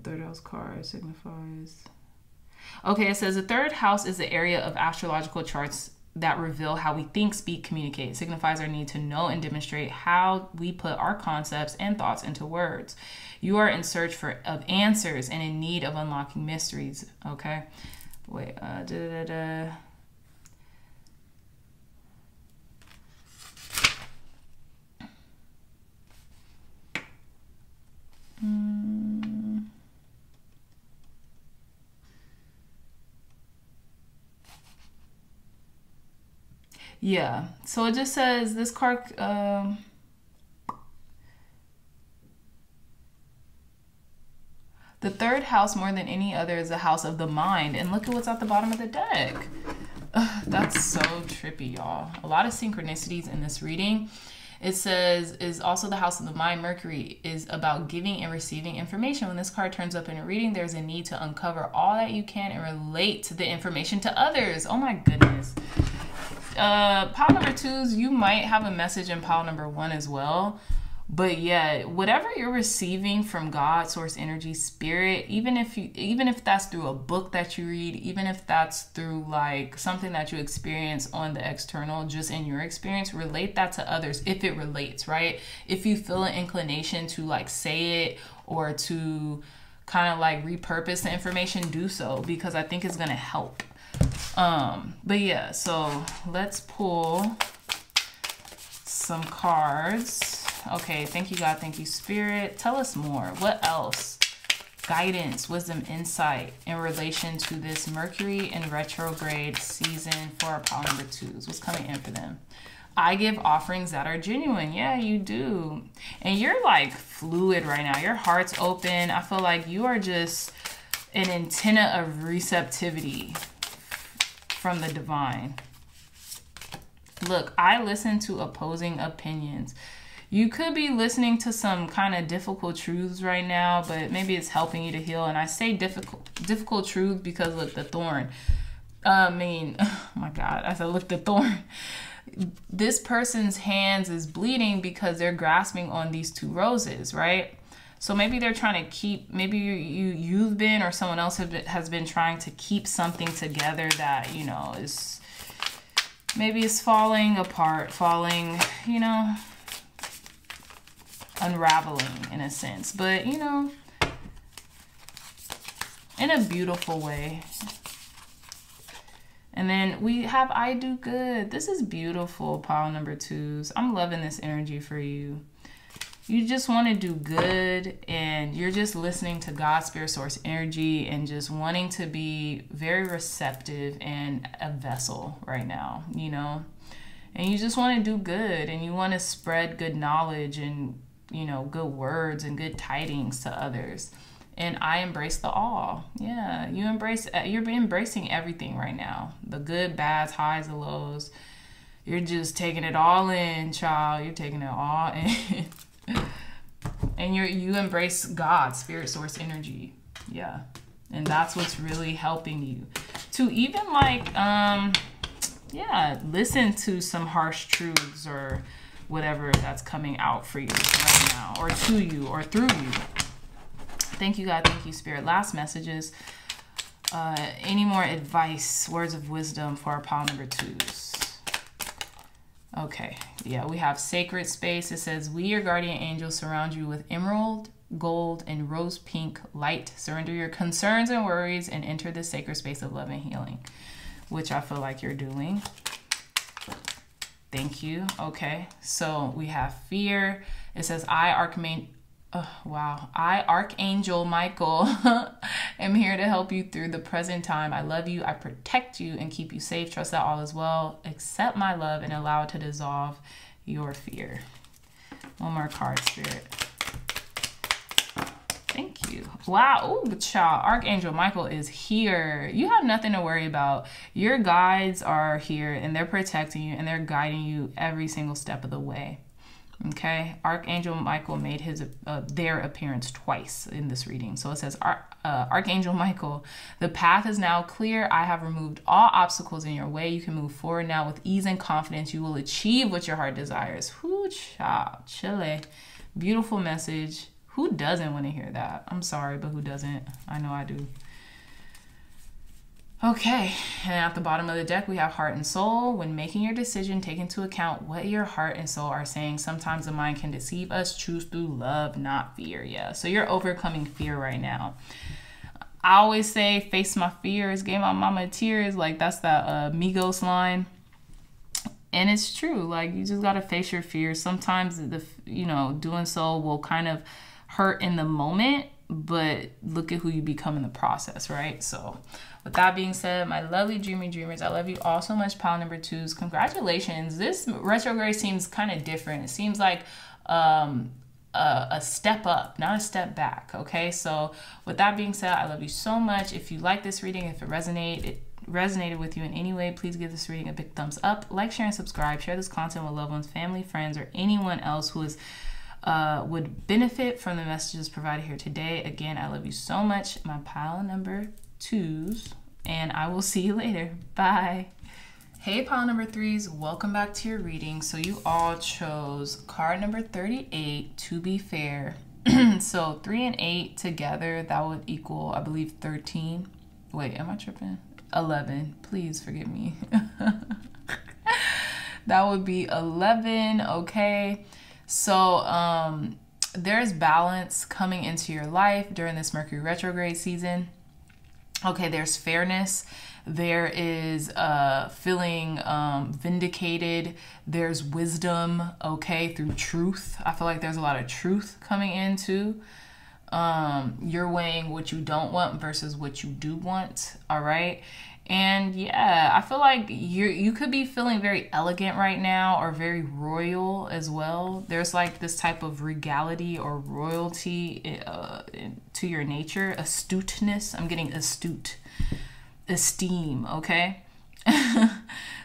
Third house card signifies. Okay, it says the third house is the area of astrological charts that reveal how we think, speak, communicate. It signifies our need to know and demonstrate how we put our concepts and thoughts into words. You are in search of answers and in need of unlocking mysteries. Okay. Wait. Yeah, so it just says this card, the third house more than any other is the house of the mind. And look at what's at the bottom of the deck. That's so trippy, y'all. A lot of synchronicities in this reading. It says, is also the house of the mind. Mercury is about giving and receiving information. When this card turns up in a reading, there's a need to uncover all that you can and relate the information to others. Oh my goodness. Pile number 2s, you might have a message in pile number 1 as well. But yeah, whatever you're receiving from God, source energy, spirit, even if that's through a book that you read, even if that's through like something that you experience on the external, just in your experience, relate that to others if it relates, right? If you feel an inclination to like say it or to kind of like repurpose the information, do so, because I think it's going to help. But yeah, so let's pull some cards. Okay, thank you, God. Thank you, Spirit. Tell us more. What else? Guidance, wisdom, insight in relation to this Mercury in retrograde season for our pile number 2s. What's coming in for them? I give offerings that are genuine. Yeah, you do. And you're like fluid right now. Your heart's open. I feel like you are just an antenna of receptivity from the divine. Look, I listen to opposing opinions. You could be listening to some kind of difficult truths right now, but maybe it's helping you to heal. And I say difficult truth because look, the thorn. Oh my God. I said, look, the thorn. This person's hands is bleeding because they're grasping on these two roses, right? So maybe they're trying to keep, maybe you've been, or someone else has been trying to keep something together that, you know, is maybe it's falling apart, you know, unraveling in a sense, but you know, in a beautiful way. And then we have I do good. This is beautiful, pile number 2s. I'm loving this energy for you. You just want to do good, and you're just listening to God, Spirit, Source energy, and just wanting to be very receptive and a vessel right now, you know? And you just want to do good, and you want to spread good knowledge and, you know, good words and good tidings to others. And I embrace the all. Yeah, you're embracing everything right now. The good, bads, highs, the lows. You're just taking it all in, child. You're taking it all in. And you embrace God, Spirit, Source energy. Yeah. And that's what's really helping you to even like, yeah, listen to some harsh truths or whatever that's coming out for you right now, or to you, or through you. Thank you, God. Thank you, Spirit. Last messages. Any more advice, words of wisdom for our pile number 2s? Okay. Yeah, we have sacred space. It says, we, your guardian angels, surround you with emerald, gold, and rose pink light. Surrender your concerns and worries and enter the sacred space of love and healing, which I feel like you're doing. Thank you. Okay. So we have fear. It says, I, Archangel Michael, am here to help you through the present time. I love you. I protect you and keep you safe. Trust that all is well. Accept my love and allow it to dissolve your fear. One more card, Spirit. Thank you. Wow. Ooh, child. Archangel Michael is here. You have nothing to worry about. Your guides are here, and they're protecting you, and they're guiding you every single step of the way. Okay, Archangel Michael made their appearance twice in this reading. So it says, Archangel Michael, the path is now clear. I have removed all obstacles in your way. You can move forward now with ease and confidence. You will achieve what your heart desires. Whoo, child, chile. Beautiful message. Who doesn't want to hear that? I'm sorry, but who doesn't? I know I do. Okay, and at the bottom of the deck, we have heart and soul. When making your decision, take into account what your heart and soul are saying. Sometimes the mind can deceive us. Choose through love, not fear. Yeah, so you're overcoming fear right now. I always say, face my fears, gave my mama tears. Like, that's that Migos line. And it's true. Like, you just got to face your fears. Sometimes, doing so will kind of hurt in the moment, but look at who you become in the process, right? So with that being said, my lovely dreamers, I love you all so much, pile number 2s. Congratulations. This retrograde seems kind of different. It seems like a step up, not a step back. Okay, so with that being said, I love you so much. If you like this reading, if it resonated with you in any way, please give this reading a big thumbs up. Like, share, and subscribe. Share this content with loved ones, family, friends, or anyone else who is would benefit from the messages provided here today. Again, I love you so much, my pile number 2s, and I will see you later. Bye. Hey, pile number 3s, welcome back to your reading. So you all chose card number 38, to be fair. So 3 and 8 together, that would equal, I believe, 13. Wait, am I tripping? 11. Please forgive me. That would be 11. Okay. So there's balance coming into your life during this Mercury retrograde season. Okay, there's fairness. There is feeling vindicated. There's wisdom, okay, through truth. I feel like there's a lot of truth coming into. You're weighing what you don't want versus what you do want, all right? And yeah, I feel like you could be feeling very elegant right now, or very royal as well. There's like this type of regality or royalty to your nature. Astuteness. I'm getting astute. Esteem, okay?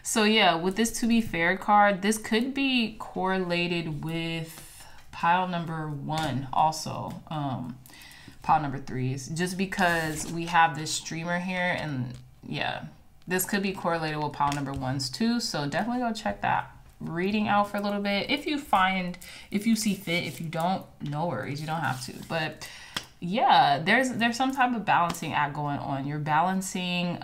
So yeah, with this to be fair card, this could be correlated with pile number 1 also. Pile number 3s, just because we have this streamer here, and yeah, this could be correlated with pile number 1s too. So definitely go check that reading out for a little bit if you see fit. If you don't, no worries, you don't have to. But yeah, there's some type of balancing act going on. You're balancing,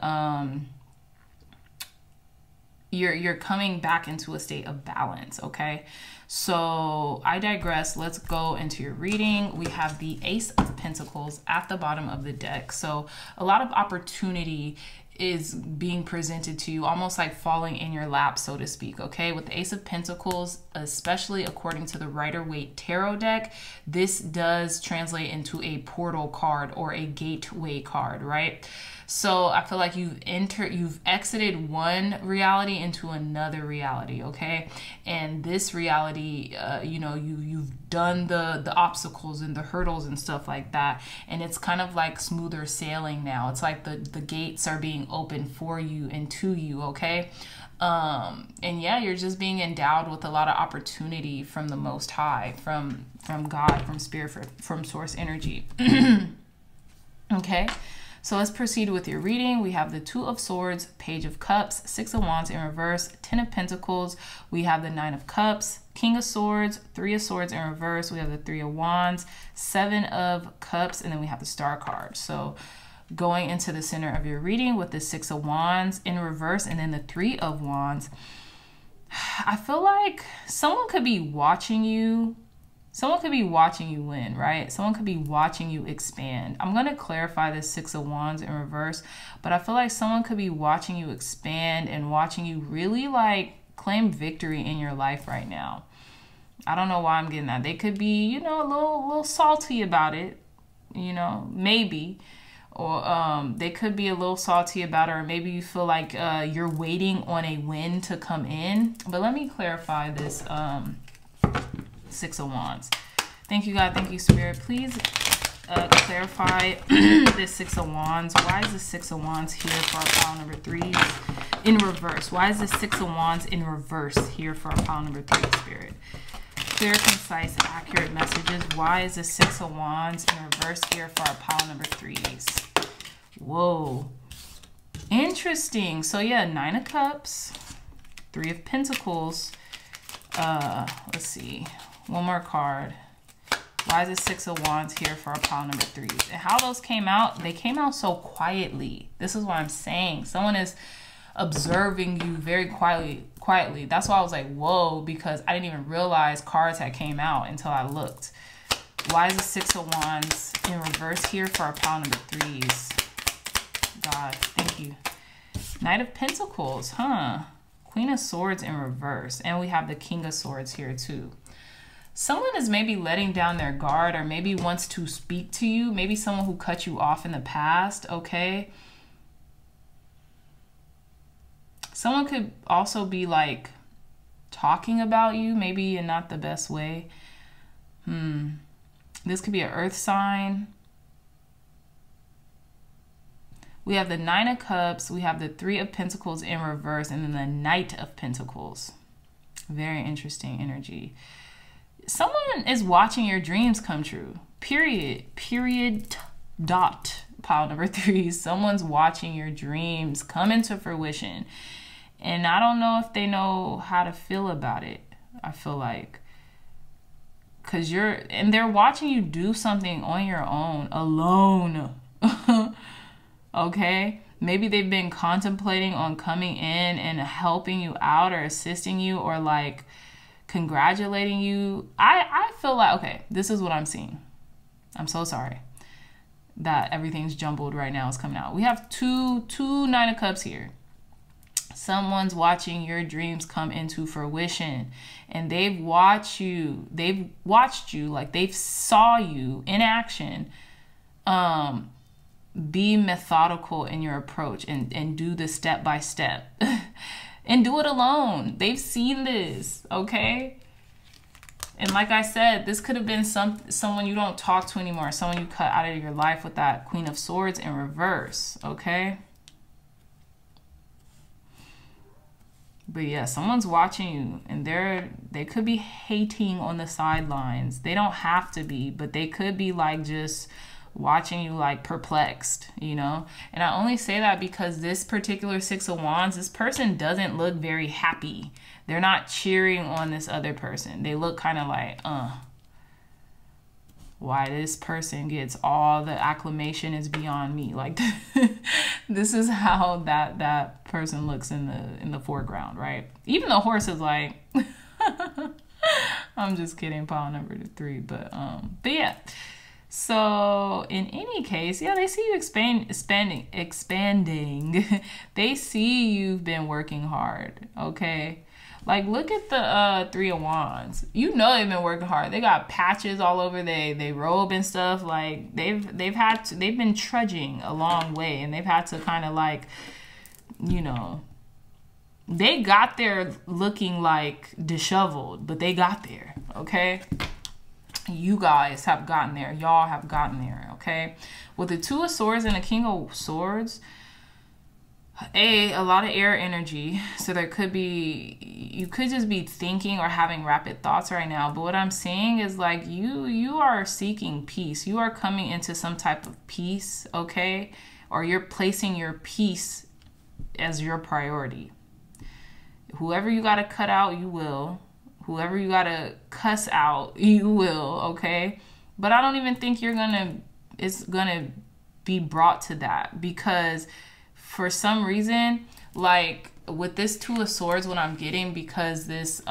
you're coming back into a state of balance, okay? So I digress. Let's go into your reading. We have the Ace of Pentacles at the bottom of the deck. So a lot of opportunity is being presented to you, almost like falling in your lap, so to speak, okay? With the Ace of Pentacles, especially according to the Rider-Waite Tarot deck, this does translate into a portal card or a gateway card, right? So I feel like you've exited one reality into another reality, okay? And this reality, you know, you've done the obstacles and the hurdles and stuff like that, and it's kind of like smoother sailing now. It's like the gates are being opened for you and to you, okay? And yeah, you're just being endowed with a lot of opportunity from the Most High, from God, from Spirit, from Source Energy. Okay. So let's proceed with your reading. We have the Two of Swords, Page of Cups, Six of Wands in reverse, Ten of Pentacles. We have the Nine of Cups, King of Swords, Three of Swords in reverse. We have the Three of Wands, Seven of Cups, and then we have the Star card. So going into the center of your reading with the Six of Wands in reverse and then the Three of Wands, I feel like someone could be watching you. Someone could be watching you win, right? Someone could be watching you expand. I'm going to clarify this Six of Wands in reverse, but I feel like someone could be watching you expand and watching you really like claim victory in your life right now. I don't know why I'm getting that. They could be, you know, a little salty about it, you know, maybe. Or they could be a little salty about it, or maybe you feel like you're waiting on a win to come in. But let me clarify this Six of Wands. Thank you, God. Thank you, Spirit. Please clarify this Six of Wands. Why is the Six of Wands here for our pile number 3 in reverse? Why is the Six of Wands in reverse here for our pile number 3, Spirit? Clear, concise, accurate messages. Why is the Six of Wands in reverse here for our pile number 3s? Whoa. Interesting. So yeah, Nine of Cups, Three of Pentacles. Let's see. One more card. Why is the Six of Wands here for our pile number 3s? And how those came out, they came out so quietly. This is what I'm saying. Someone is observing you very quietly. That's why I was like, whoa, because I didn't even realize cards had came out until I looked. Why is the Six of Wands in reverse here for our pile number 3s? God, thank you. Knight of Pentacles, huh? Queen of Swords in reverse. And we have the King of Swords here too. Someone is maybe letting down their guard, or maybe wants to speak to you. Maybe someone who cut you off in the past, okay? Someone could also be like talking about you, maybe in not the best way. This could be an earth sign. We have the Nine of Cups. We have the Three of Pentacles in reverse, and then the Knight of Pentacles. Very interesting energy. Someone is watching your dreams come true. Period. Dot. Pile number 3. Someone's watching your dreams come into fruition. And I don't know if they know how to feel about it. I feel like. Because they're watching you do something on your own. Alone. Okay? Maybe they've been contemplating on coming in and helping you out or assisting you or like congratulating you. I feel like, okay, this is what I'm seeing. I'm so sorry that everything's jumbled right now. It's coming out. We have two Nine of Cups here. Someone's watching your dreams come into fruition, and they've watched you like they've saw you in action, be methodical in your approach and do the step by step and do it alone. They've seen this, okay? And like I said, this could have been someone you don't talk to anymore, someone you cut out of your life with that Queen of Swords in reverse, okay? But yeah, someone's watching you, and they could be hating on the sidelines. They don't have to be, but they could be like just watching you like perplexed, you know? And I only say that because this particular Six of Wands, this person doesn't look very happy. They're not cheering on this other person. They look kind of like, why this person gets all the acclamation is beyond me. Like, this is how that person looks in the foreground, right? Even the horse is like, I'm just kidding, pile number 3, but yeah. So in any case, yeah, they see you expanding. They see you've been working hard, okay? Like, look at the 3 of Wands. You know they've been working hard. They got patches all over they robe and stuff. Like, they've been trudging a long way, and they've had to kind of like, you know, they got there looking like disheveled, but they got there, okay? You guys have gotten there. Y'all have gotten there, okay? With the 2 of Swords and the King of Swords, a lot of air energy. So there could be, you could just be thinking or having rapid thoughts right now. But what I'm saying is like you are seeking peace. You are coming into some type of peace, okay? Or you're placing your peace as your priority. Whoever you got to cut out, you will. Whoever you got to cuss out, you will, okay? But I don't even think it's going to be brought to that, because for some reason, like with this 2 of Swords, what I'm getting, because this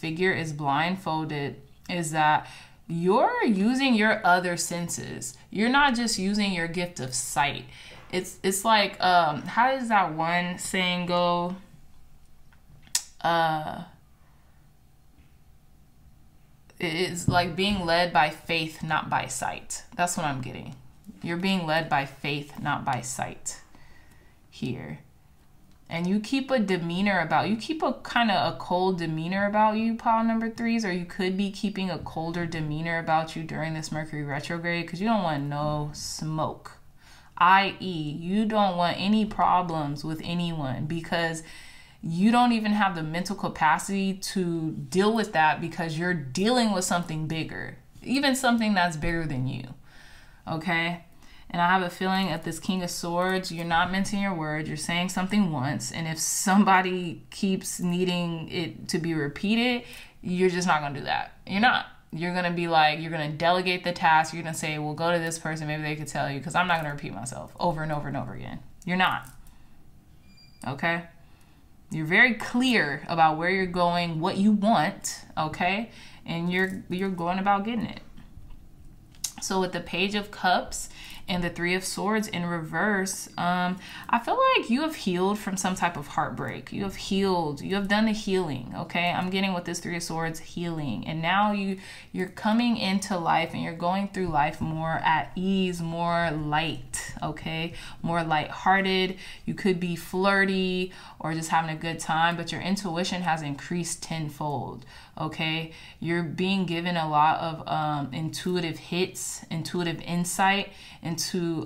figure is blindfolded, is that you're using your other senses. You're not just using your gift of sight. It's like, how does that one saying go? It's like being led by faith, not by sight. That's what I'm getting. You're being led by faith, not by sight here. And you keep a demeanor about, you keep a kind of a cold demeanor about you, pile number 3s, or you could be keeping a colder demeanor about you during this Mercury retrograde, because you don't want no smoke. I.e., you don't want any problems with anyone, because you don't even have the mental capacity to deal with that, because you're dealing with something bigger, even something that's bigger than you, okay? And I have a feeling at this King of Swords, you're not mincing your words. You're saying something once, and if somebody keeps needing it to be repeated, you're just not going to do that. You're not. You're going to be like, you're going to delegate the task. You're going to say, well, go to this person. Maybe they could tell you, because I'm not going to repeat myself over and over and over again. You're not. Okay? You're very clear about where you're going, what you want, okay? And you're going about getting it. So with the Page of Cups and the 3 of Swords in reverse, I feel like you have healed from some type of heartbreak. You have healed. You have done the healing, okay? I'm getting with this 3 of Swords, healing. And now you're coming into life, and you're going through life more at ease, more light, okay? More lighthearted. You could be flirty or just having a good time, but your intuition has increased tenfold, okay? You're being given a lot of intuitive hits, intuitive insight into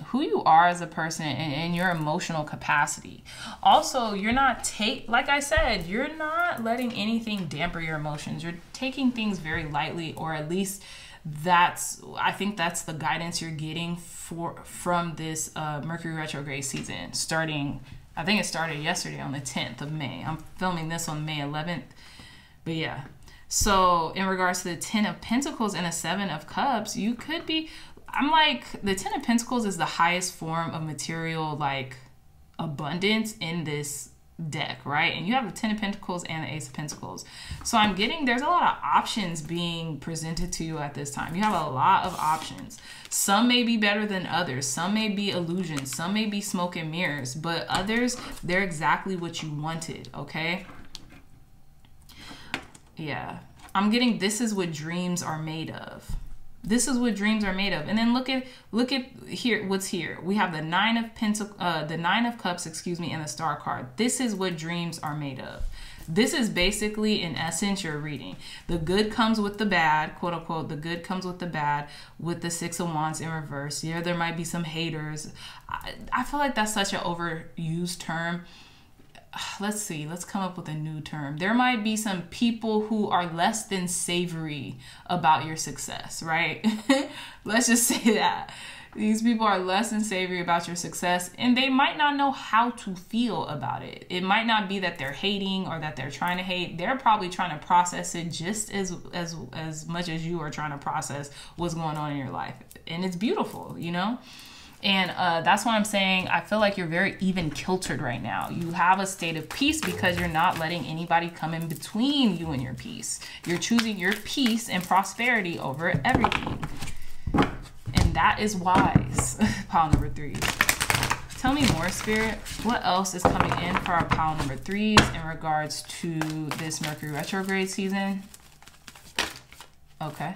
who you are as a person and your emotional capacity. Also, you're not like I said, you're not letting anything damper your emotions. You're taking things very lightly, or at least I think that's the guidance you're getting from this Mercury retrograde season, starting, I think it started yesterday on the 10th of May. I'm filming this on May 11th. But yeah. So in regards to the 10 of Pentacles and the 7 of Cups, you could be, I'm like, the 10 of Pentacles is the highest form of material, like, abundance in this deck, right? And you have the 10 of Pentacles and the Ace of Pentacles. So I'm getting, there's a lot of options being presented to you at this time. You have a lot of options. Some may be better than others. Some may be illusions. Some may be smoke and mirrors. But others, they're exactly what you wanted, okay? Yeah. I'm getting, this is what dreams are made of. This is what dreams are made of. And then look at here, what's here. We have the Nine of Cups, excuse me, and the Star card. This is what dreams are made of. This is basically, in essence, your reading. The good comes with the bad, quote unquote. The good comes with the bad, with the Six of Wands in reverse. Yeah, there might be some haters. I feel like that's such an overused term. Let's see, let's come up with a new term. There might be some people who are less than savory about your success, right? Let's just say that. These people are less than savory about your success, and they might not know how to feel about it. It might not be that they're hating or that they're trying to hate. They're probably trying to process it just as much as you are trying to process what's going on in your life. And it's beautiful, you know? And that's why I'm saying I feel like you're very even kiltered right now. You have a state of peace because you're not letting anybody come in between you and your peace. You're choosing your peace and prosperity over everything. And that is wise. Pile number 3. Tell me more, Spirit. What else is coming in for our pile number 3s in regards to this Mercury retrograde season? Okay.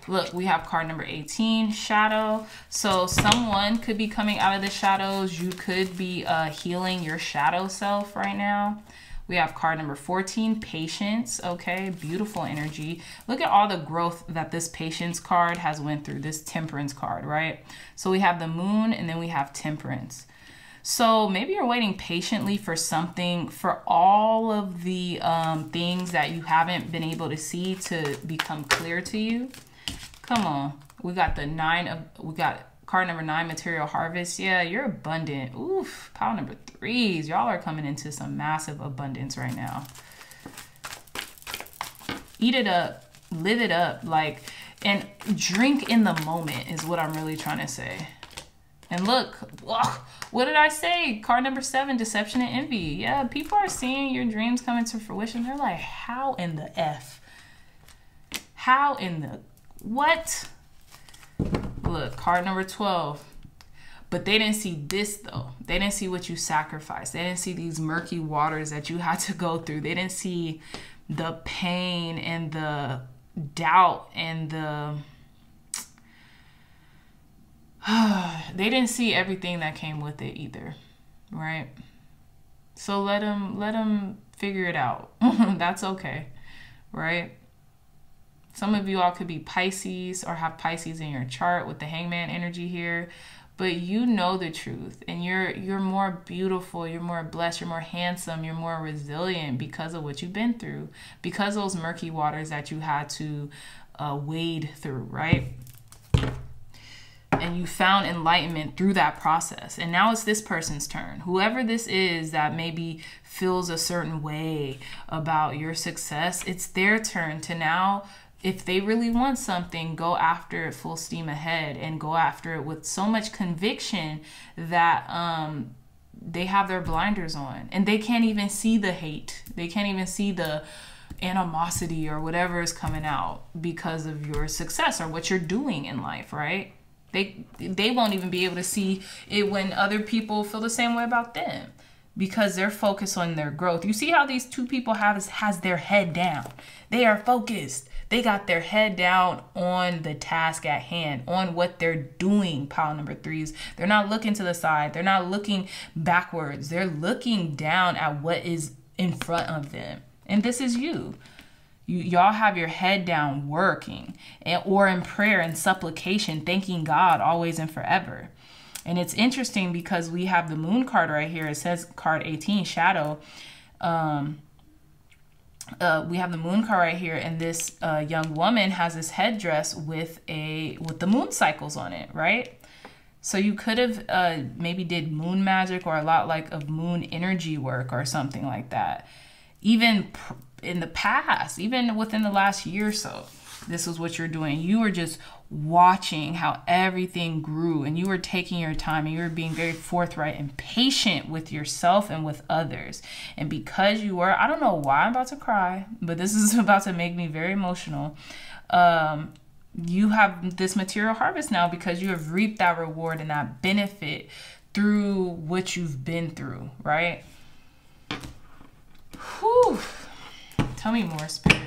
Look, we have card number 18, shadow. So someone could be coming out of the shadows. You could be healing your shadow self right now. We have card number 14, patience. Okay, beautiful energy. Look at all the growth that this patience card has went through, this temperance card, right? So we have the moon and then we have temperance. So maybe you're waiting patiently for something, for all of the things that you haven't been able to see to become clear to you. Come on. We got card number 9, material harvest. Yeah, you're abundant. Oof, pile number 3s. Y'all are coming into some massive abundance right now. Eat it up, live it up, like, and drink in the moment is what I'm really trying to say. And look, what did I say? Card number 7, deception and envy. Yeah, people are seeing your dreams coming to fruition. They're like, how in the F? How in the what? Look, card number 12. But they didn't see this though. They didn't see what you sacrificed. They didn't see these murky waters that you had to go through. They didn't see the pain and the doubt and the they didn't see everything that came with it either, right? So let them figure it out. That's okay, right? Some of you all could be Pisces or have Pisces in your chart with the hangman energy here, but you know the truth, and you're more beautiful, you're more blessed, you're more handsome, you're more resilient because of what you've been through, because of those murky waters that you had to wade through, right? And you found enlightenment through that process. And now it's this person's turn. Whoever this is that maybe feels a certain way about your success, it's their turn to now, if they really want something, go after it full steam ahead and go after it with so much conviction that they have their blinders on and they can't even see the hate. They can't even see the animosity or whatever is coming out because of your success or what you're doing in life, right? They won't even be able to see it when other people feel the same way about them because they're focused on their growth. You see how these two people has their head down. They are focused. They got their head down on the task at hand, on what they're doing, pile number 3s. They're not looking to the side. They're not looking backwards. They're looking down at what is in front of them. And this is you. Y'all have your head down working or in prayer and supplication, thanking God always and forever. And it's interesting because we have the moon card right here. It says card 18, shadow. We have the moon card right here, and this young woman has this headdress with the moon cycles on it, right? So you could have maybe did moon magic or a lot like of moon energy work or something like that. Even in the past, even within the last year or so, this is what you're doing. You were just watching how everything grew, and you were taking your time, and you were being very forthright and patient with yourself and with others. And because you were, I don't know why I'm about to cry, but this is about to make me very emotional. You have this material harvest now because you have reaped that reward and that benefit through what you've been through, right? Whew. Tell me more, Spirit.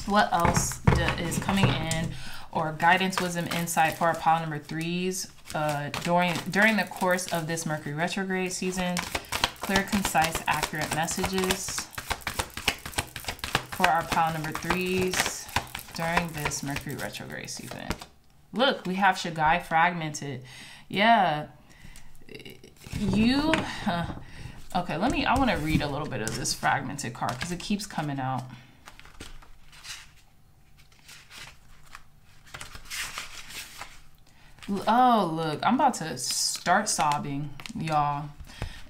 What else is coming in or guidance, wisdom, insight for our pile number 3s during the course of this Mercury retrograde season. Clear, concise, accurate messages for our pile number 3s during this Mercury retrograde season. Look, we have Shagai fragmented. Yeah. Okay, I want to read a little bit of this fragmented card because it keeps coming out. Oh, look, I'm about to start sobbing, y'all.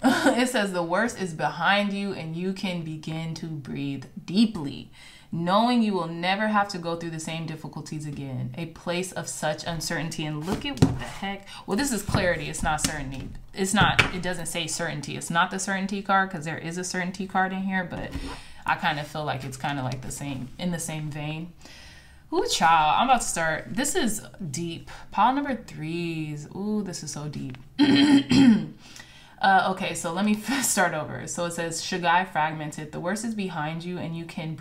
It says the worst is behind you and you can begin to breathe deeply, knowing you will never have to go through the same difficulties again. A place of such uncertainty. And look at what the heck. Well, this is clarity. It's not certainty. It doesn't say certainty. It's not the certainty card because there is a certainty card in here, but I kind of feel like it's kind of like in the same vein. Ooh, child, I'm about to start. This is deep. Pile number 3s. Ooh, this is so deep. Okay, so let me start over. So it says, Shagai fragmented. The worst is behind you and you can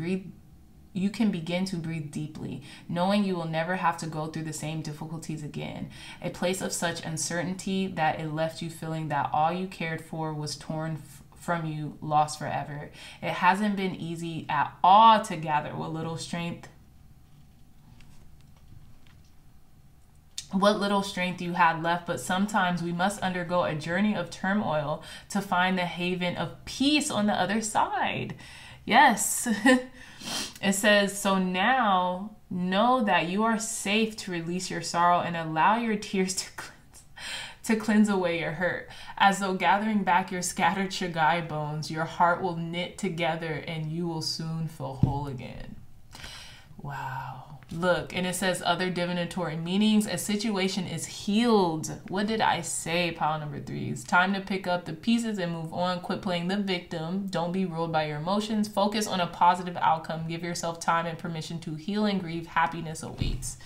begin to breathe deeply, knowing you will never have to go through the same difficulties again. A place of such uncertainty that it left you feeling that all you cared for was torn from you, lost forever. It hasn't been easy at all to gather what little strength you had left, but sometimes we must undergo a journey of turmoil to find the haven of peace on the other side. Yes. It says, so now know that you are safe to release your sorrow and allow your tears to cleanse away your hurt. As though gathering back your scattered Shagai bones, your heart will knit together and you will soon feel whole again. Wow. Look, and it says other divinatory meanings. A situation is healed. What did I say, pile number 3s? Time to pick up the pieces and move on. Quit playing the victim. Don't be ruled by your emotions. Focus on a positive outcome. Give yourself time and permission to heal and grieve. Happiness awaits.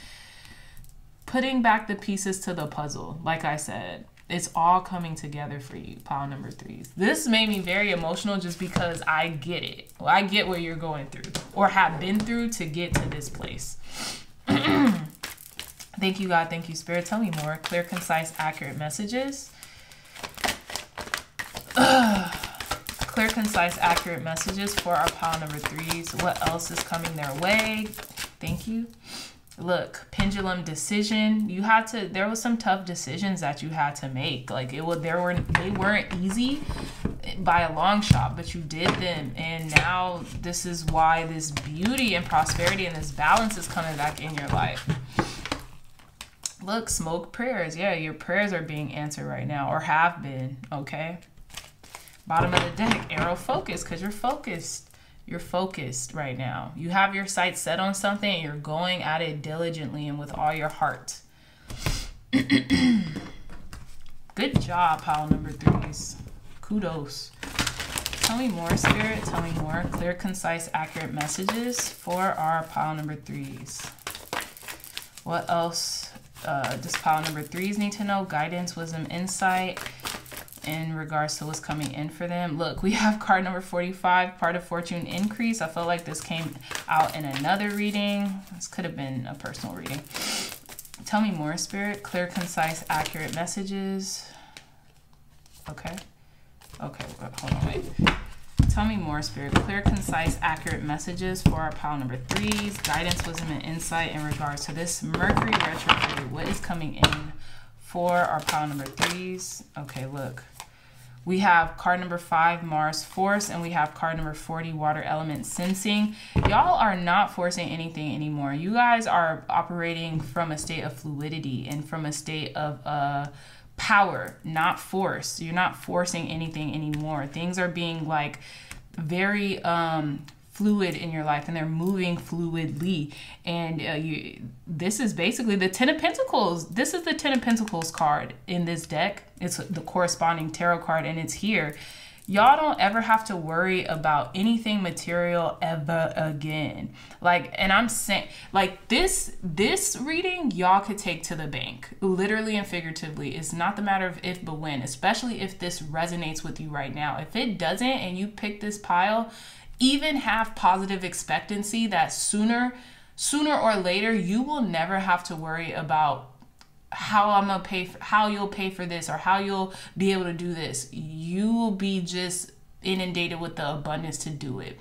Putting back the pieces to the puzzle. Like I said, it's all coming together for you, pile number 3s. This made me very emotional just because I get it. Well, I get what you're going through or have been through to get to this place. Thank you, God. Thank you, Spirit. Tell me more. Clear, concise, accurate messages. Clear, concise, accurate messages for our pile number 3s. What else is coming their way? Thank you. Look, pendulum decision. There was some tough decisions that you had to make. Like they weren't easy by a long shot, but you did them. And now this is why this beauty and prosperity and this balance is coming back in your life. Look, smoke prayers. Yeah, your prayers are being answered right now or have been, okay? Bottom of the deck, arrow focus, because you're focused. You're focused right now. You have your sights set on something and you're going at it diligently and with all your heart. Good job, pile number 3s. Kudos. Tell me more, Spirit. Tell me more. Clear, concise, accurate messages for our pile number 3s. What else does pile number 3s need to know? Guidance, wisdom, insight in regards to what's coming in for them. Look, we have card number 45, part of fortune increase. I feel like this came out in another reading. This could have been a personal reading. Tell me more, Spirit. Clear, concise, accurate messages. Okay. Okay, hold on, wait. Tell me more, Spirit. Clear, concise, accurate messages for our pile number 3s. Guidance, wisdom, and insight in regards to this Mercury retrograde. What is coming in for our pile number 3s? Okay, look. We have card number 5, Mars Force, and we have card number 40, Water Element Sensing. Y'all are not forcing anything anymore. You guys are operating from a state of fluidity and from a state of power, not force. You're not forcing anything anymore. Things are being like very fluid in your life and they're moving fluidly. And this is basically the 10 of Pentacles. This is the 10 of Pentacles card in this deck. It's the corresponding tarot card and it's here. Y'all don't ever have to worry about anything material ever again. Like, and I'm saying, like, this reading, y'all could take to the bank, literally and figuratively. It's not the matter of if, but when, especially if this resonates with you right now. If it doesn't and you pick this pile, even have positive expectancy that sooner sooner or later, you will never have to worry about how I'm gonna pay for, how you'll pay for this, or how you'll be able to do this. You will be just inundated with the abundance to do it.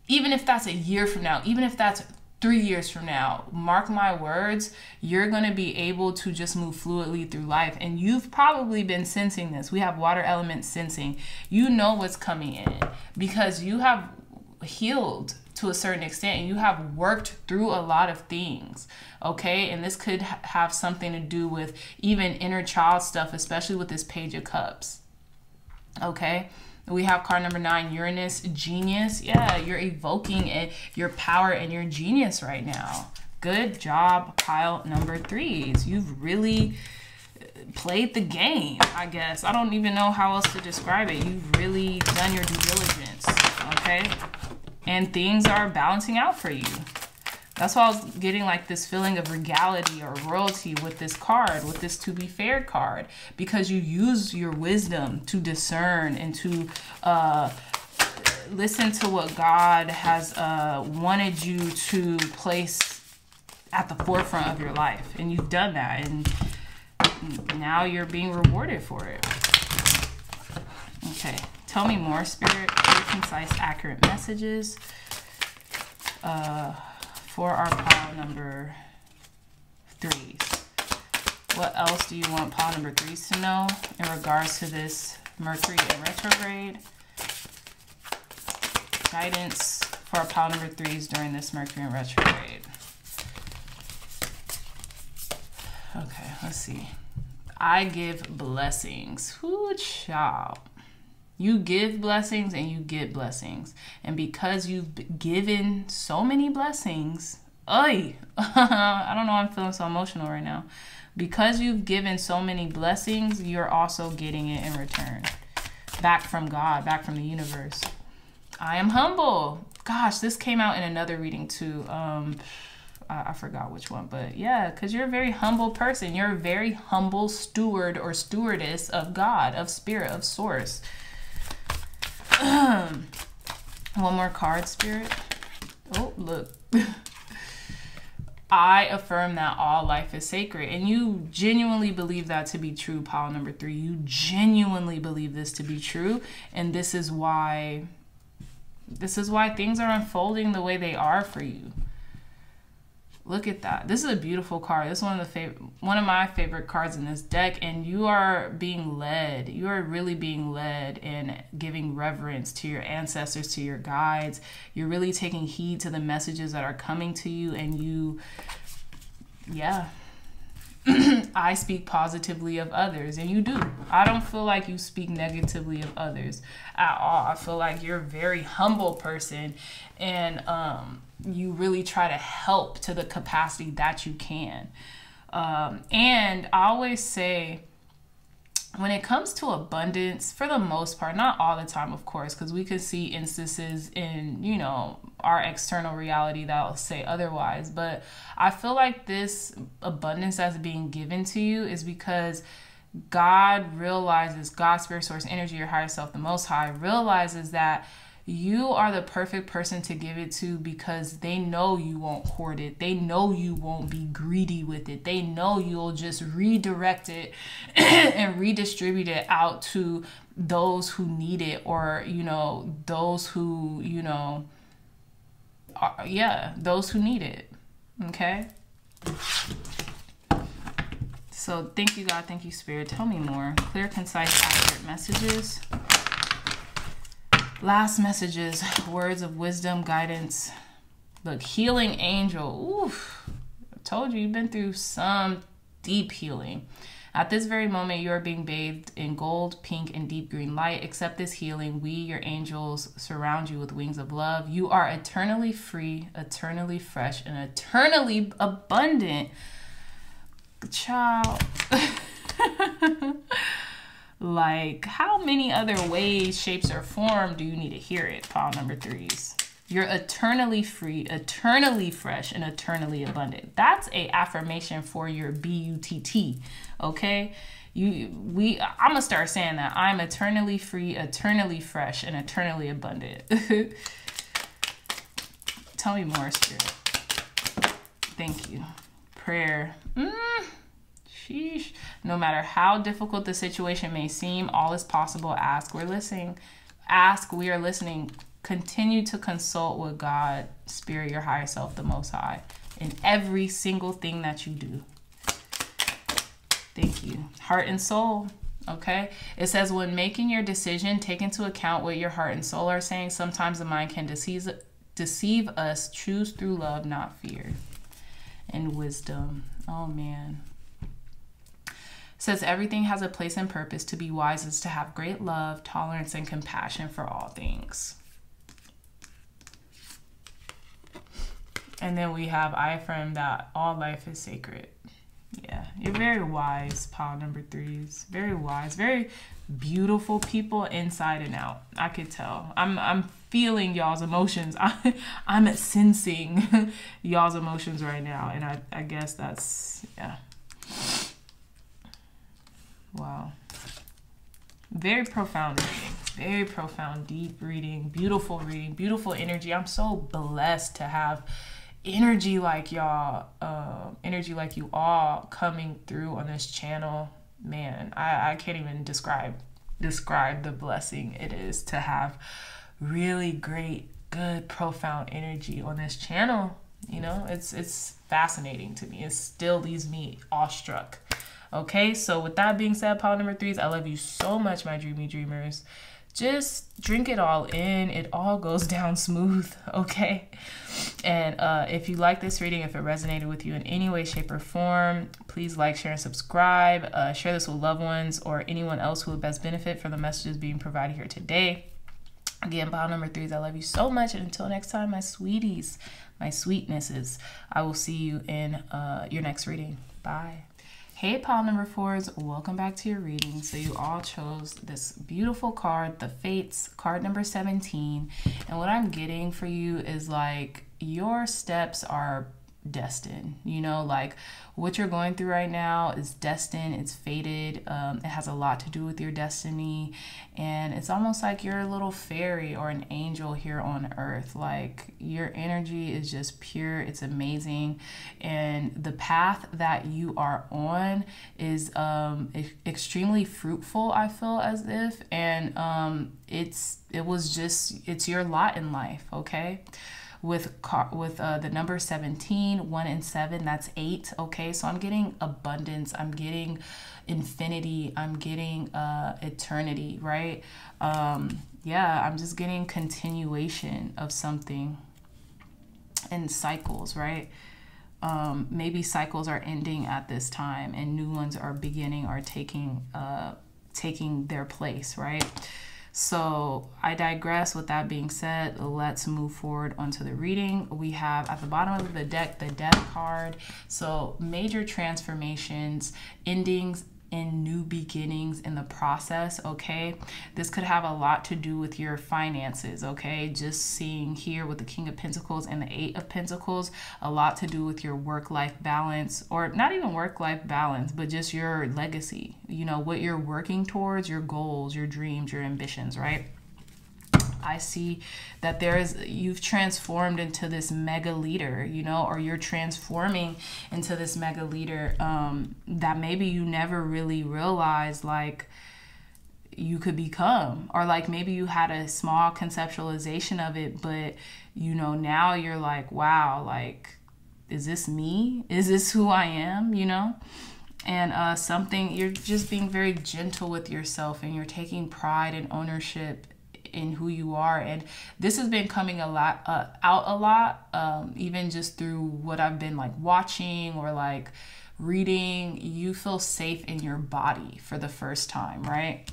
Even if that's a year from now, even if that's 3 years from now, mark my words, you're going to be able to just move fluidly through life. And you've probably been sensing this. We have water element sensing. You know what's coming in because you have healed to a certain extent, and you have worked through a lot of things. Okay. And this could have something to do with even inner child stuff, especially with this Page of Cups. Okay. We have card number 9, Uranus, genius. Yeah, you're evoking your power and your genius right now. Good job, pile number 3s. You've really played the game, I guess. I don't even know how else to describe it. You've really done your due diligence, okay? And things are balancing out for you. That's why I was getting like this feeling of regality or royalty with this card, with this to be fair card, because you use your wisdom to discern and to listen to what God has wanted you to place at the forefront of your life. And you've done that. And now you're being rewarded for it. Okay. Tell me more, Spirit. Clear, concise, accurate messages. For our pile number 3s. What else do you want pile number 3s to know in regards to this Mercury in retrograde? Guidance for our pile number 3s during this Mercury in retrograde. Okay, let's see. I give blessings. Ooh, child. You give blessings and you get blessings. And because you've given so many blessings, I don't know why I'm feeling so emotional right now. Because you've given so many blessings, you're also getting it in return. Back from God, back from the universe. I am humble. Gosh, this came out in another reading too. I forgot which one, but yeah, because you're a very humble person. You're a very humble steward or stewardess of God, of spirit, of source. One more card, Spirit. Oh, look. I affirm that all life is sacred. And you genuinely believe that to be true, pile number 3. You genuinely believe this to be true. And this is why things are unfolding the way they are for you. Look at that. This is a beautiful card. This is one of my favorite cards in this deck. And you are being led. You are really being led and giving reverence to your ancestors, to your guides. You're really taking heed to the messages that are coming to you. And yeah. I speak positively of others, and you do. I don't feel like you speak negatively of others at all. I feel like you're a very humble person, and you really try to help to the capacity that you can. And I always say, when it comes to abundance, for the most part, not all the time, of course, because we could see instances in, our external reality that'll say otherwise. But I feel like this abundance that's being given to you is because God realizes, God, spirit, source, energy, your higher self, the Most High, realizes that you are the perfect person to give it to, because they know you won't hoard it. They know you won't be greedy with it. They know you'll just redirect it and redistribute it out to those who need it, or, those who, those who need it. Okay. So thank you, God. Thank you, Spirit. Tell me more. Clear, concise, accurate messages. Last messages, words of wisdom, guidance. Look, healing angel. Oof. I told you, you've been through some deep healing. At this very moment, you are being bathed in gold, pink, and deep green light. Accept this healing. We, your angels, surround you with wings of love. You are eternally free, eternally fresh, and eternally abundant. Child. Like, how many other ways, shapes, or form do you need to hear it, pile number 3s? You're eternally free, eternally fresh, and eternally abundant. That's a affirmation for your BUTT, okay? I'm gonna start saying that. I'm eternally free, eternally fresh, and eternally abundant. Tell me more, Spirit. Thank you. Prayer. Sheesh. No matter how difficult the situation may seem, all is possible. Ask. We're listening. Ask. We are listening. Continue to consult with God, Spirit, your higher self, the Most High, in every single thing that you do. Thank you. Heart and soul. Okay. It says, when making your decision, take into account what your heart and soul are saying. Sometimes the mind can deceive us. Choose through love, not fear. And wisdom. Oh, man. It says, everything has a place and purpose. To be wise is to have great love, tolerance, and compassion for all things. And then we have, I affirm that all life is sacred. Yeah, you're very wise, pile number 3s. Very wise, very beautiful people inside and out. I could tell. I'm feeling y'all's emotions. I'm sensing y'all's emotions right now. And I guess that's, yeah. Wow. Very profound reading. Very profound, deep reading, beautiful energy. I'm so blessed to have energy like y'all, energy like you all coming through on this channel. Man, I can't even describe the blessing it is to have really great, good, profound energy on this channel. You know, it's fascinating to me. It still leaves me awestruck. Okay, so with that being said, pile number 3s, I love you so much, my dreamy dreamers. Just drink it all in. It all goes down smooth, okay? And if you like this reading, if it resonated with you in any way, shape, or form, please like, share, and subscribe. Share this with loved ones or anyone else who would best benefit from the messages being provided here today. Again, pile number 3s, I love you so much. And until next time, my sweeties, my sweetnesses, I will see you in your next reading. Bye. Hey, pile number 4s, welcome back to your reading. So you all chose this beautiful card, the Fates, card number 17. And what I'm getting for you is like your steps are destined, you know, like what you're going through right now is destined, it's fated, it has a lot to do with your destiny, and it's almost like you're a little fairy or an angel here on earth. Like your energy is just pure, it's amazing, and the path that you are on is extremely fruitful, I feel as if, and it's your lot in life, okay? With the number 17, 1 and 7, that's 8. Okay, so I'm getting abundance, I'm getting infinity, I'm getting eternity, right? Yeah, I'm just getting continuation of something and cycles, right? Maybe cycles are ending at this time and new ones are beginning or taking their place, right? So I digress. With that being said, let's move forward onto the reading. We have at the bottom of the deck, the Death card. So major transformations, endings, and new beginnings in the process, okay? This could have a lot to do with your finances, okay? Just seeing here with the King of Pentacles and the 8 of Pentacles, a lot to do with your work-life balance, or not even work-life balance, but just your legacy, you know, what you're working towards, your goals, your dreams, your ambitions, right? I see that you've transformed into this mega leader, you know, or you're transforming into this mega leader that maybe you never really realized like you could become, or like maybe you had a small conceptualization of it, but you know, now you're like, wow, like, is this me? Is this who I am? You know? And you're just being very gentle with yourself, and you're taking pride and ownership in who you are. And this has been coming out a lot, even just through what I've been like watching or like reading. You feel safe in your body for the first time, right?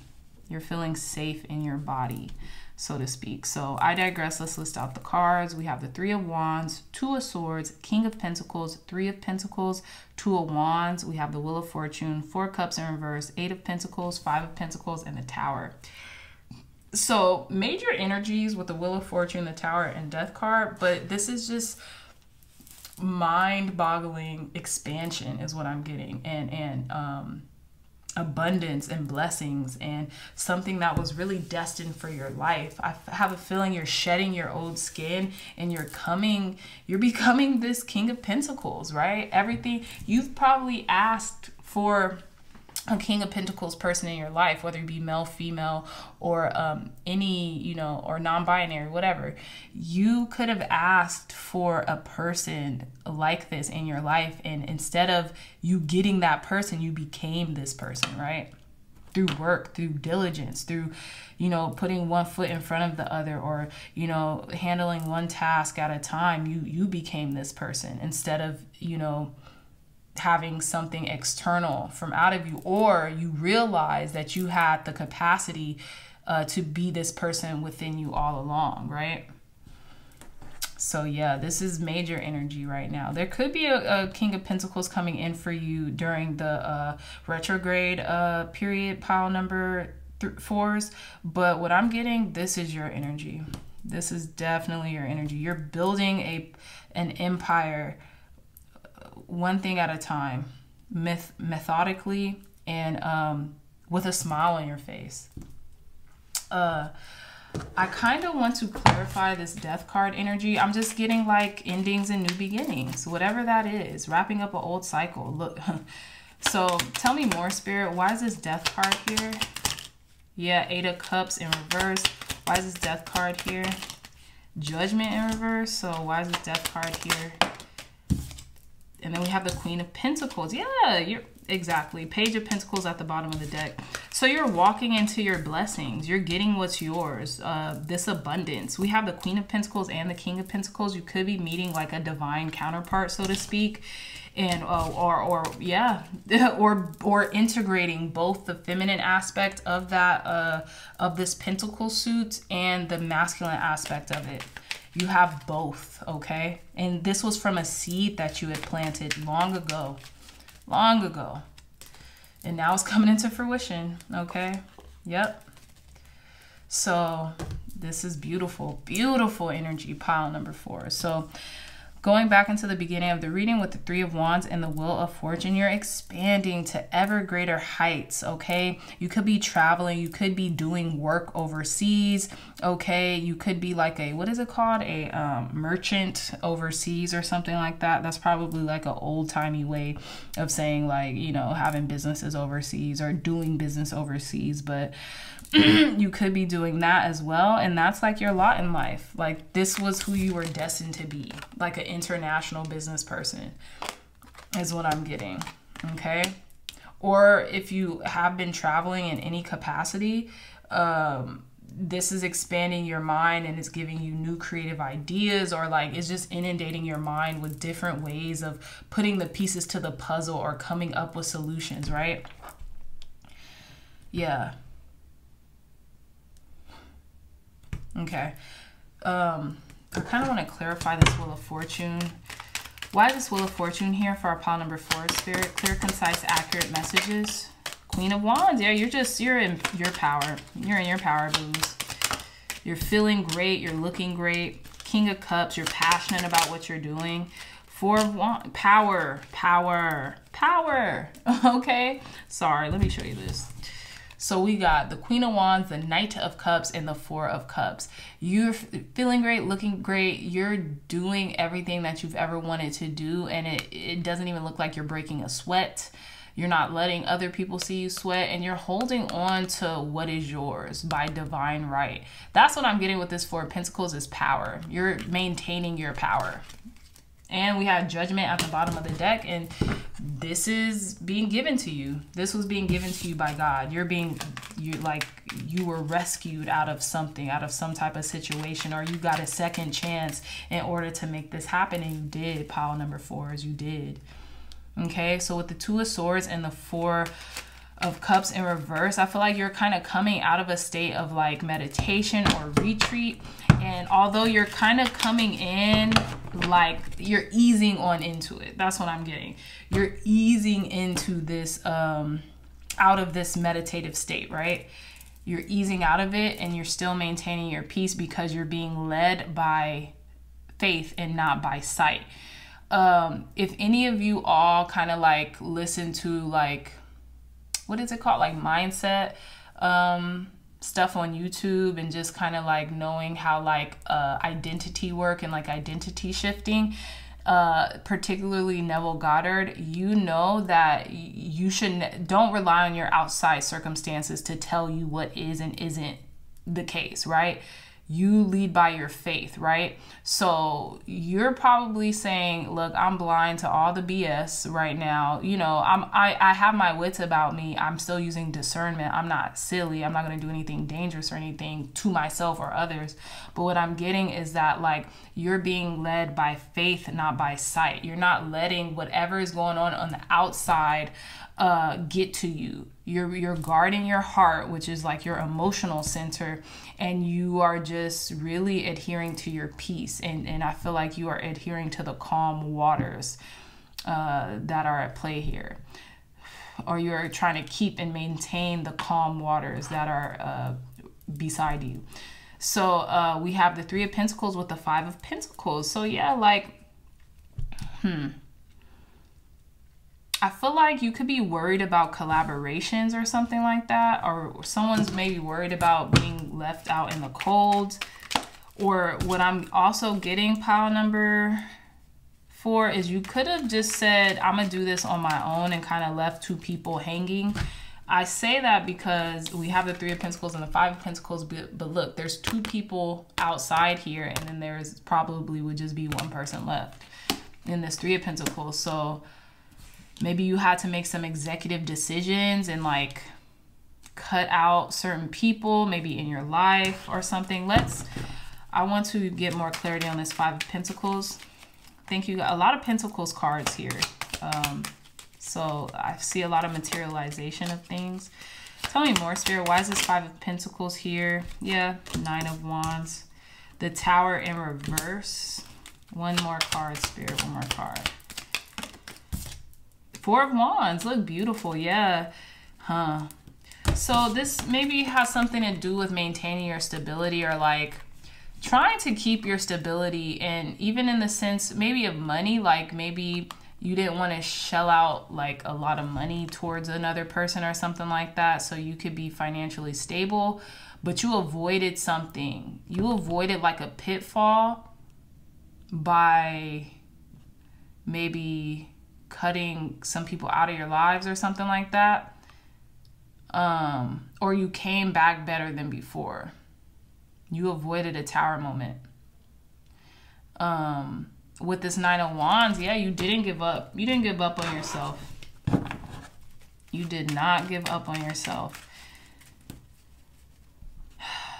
You're feeling safe in your body, so to speak. So I digress. Let's list out the cards. We have the 3 of Wands, 2 of Swords, King of Pentacles, 3 of Pentacles, 2 of Wands. We have the Wheel of Fortune, 4 Cups in reverse, 8 of Pentacles, 5 of Pentacles, and the Tower. So major energies with the Wheel of Fortune, the Tower, and Death card, but this is just mind-boggling expansion is what I'm getting, and abundance and blessings and something that was really destined for your life. I have a feeling you're shedding your old skin and you're becoming this King of Pentacles, right? Everything you've probably asked for a King of Pentacles person in your life, whether it be male, female, or any, or non-binary, whatever. You could have asked for a person like this in your life, and instead of you getting that person, you became this person, right? Through work, through diligence, through, putting one foot in front of the other, or, handling one task at a time. You became this person instead of, having something external from out of you, or you realize that you had the capacity to be this person within you all along, right? So yeah, this is major energy right now. There could be a King of Pentacles coming in for you during the retrograde period, pile number 4s. But what I'm getting, this is your energy. This is definitely your energy. You're building an empire, one thing at a time, methodically, and with a smile on your face. I kind of want to clarify this Death card energy. I'm just getting like endings and new beginnings, whatever that is, wrapping up an old cycle. Look, so tell me more, Spirit. Why is this Death card here? Yeah, 8 of Cups in reverse. Why is this Death card here? Judgment in reverse. So why is this Death card here? And then we have the Queen of Pentacles. Yeah, you're exactly. Page of Pentacles at the bottom of the deck. So you're walking into your blessings. You're getting what's yours. This abundance. We have the Queen of Pentacles and the King of Pentacles. You could be meeting like a divine counterpart, so to speak. And or integrating both the feminine aspect of that of this pentacle suit and the masculine aspect of it. You have both, okay? And this was from a seed that you had planted long ago. And now it's coming into fruition, okay? Yep. So this is beautiful, beautiful energy, pile number 4. So going back into the beginning of the reading with the 3 of Wands and the Wheel of Fortune, you're expanding to ever greater heights, okay? You could be traveling. You could be doing work overseas, okay? You could be like a, what is it called? A merchant overseas or something like that. That's probably like an old-timey way of saying like, having businesses overseas or doing business overseas. But you could be doing that as well, and that's like your lot in life. Like this was who you were destined to be, like an international business person is what I'm getting, okay? Or if you have been traveling in any capacity, this is expanding your mind and it's giving you new creative ideas, or like it's just inundating your mind with different ways of putting the pieces to the puzzle or coming up with solutions, right? Yeah. Okay. I kind of want to clarify this Wheel of Fortune. Why is this Wheel of Fortune here for our pile number 4, Spirit? Clear, concise, accurate messages. Queen of Wands. Yeah, you're in your power. You're in your power, booze. You're feeling great. You're looking great. King of Cups. You're passionate about what you're doing. 4 of Wands. Power. Okay. Sorry. Let me show you this. So we got the Queen of Wands, the Knight of Cups, and the 4 of Cups. You're feeling great, looking great. You're doing everything that you've ever wanted to do, and it doesn't even look like you're breaking a sweat. You're not letting other people see you sweat, and you're holding on to what is yours by divine right. That's what I'm getting with this 4 of Pentacles is power. You're maintaining your power. And we have Judgment at the bottom of the deck, and this is being given to you. This was being given to you by God. You were rescued out of something, out of some type of situation, or you got a second chance in order to make this happen, and you did, pile number 4s, you did. Okay, so with the 2 of Swords and the 4 of Cups in reverse, I feel like you're kind of coming out of a state of like meditation or retreat. And although you're kind of coming in, like you're easing on into it. That's what I'm getting. You're easing into this, out of this meditative state, right? You're easing out of it and you're still maintaining your peace because you're being led by faith and not by sight. If any of you all kind of like listen to like what is it called? Like mindset stuff on YouTube, and just kind of like knowing how like identity work and like identity shifting, particularly Neville Goddard, you know that you don't rely on your outside circumstances to tell you what is and isn't the case, right? You lead by your faith, right? So you're probably saying, look, I'm blind to all the BS right now. You know, I have my wits about me. I'm still using discernment. I'm not silly. I'm not going to do anything dangerous or anything to myself or others. But what I'm getting is that like you're being led by faith, not by sight. You're not letting whatever is going on the outside get to you. You're guarding your heart, which is like your emotional center, and you are just really adhering to your peace. And I feel like you are adhering to the calm waters that are at play here. Or you're trying to keep and maintain the calm waters that are beside you. So we have the Three of Pentacles with the Five of Pentacles. So yeah, like, I feel like you could be worried about collaborations or something like that, or someone's maybe worried about being left out in the cold. Or what I'm also getting, pile number 4, is you could have just said, I'm gonna do this on my own, and kind of left 2 people hanging. I say that because we have the Three of Pentacles and the Five of Pentacles, but look, there's 2 people outside here, and then there's probably would just be 1 person left in this Three of Pentacles. So maybe you had to make some executive decisions and like cut out certain people maybe in your life or something. I want to get more clarity on this Five of Pentacles. I think you got a lot of Pentacles cards here. So I see a lot of materialization of things. Tell me more, Spirit. Why is this Five of Pentacles here? Yeah, Nine of Wands. The Tower in reverse. One more card, Spirit. One more card. Four of Wands, look beautiful, yeah. So this maybe has something to do with maintaining your stability, or like trying to keep your stability, and even in the sense maybe of money, like maybe you didn't want to shell out like a lot of money towards another person or something like that, so you could be financially stable, but you avoided something. You avoided like a pitfall by maybe cutting some people out of your lives or something like that. Or you came back better than before. You avoided a Tower moment. With this Nine of Wands, yeah, you didn't give up. You didn't give up on yourself. You did not give up on yourself.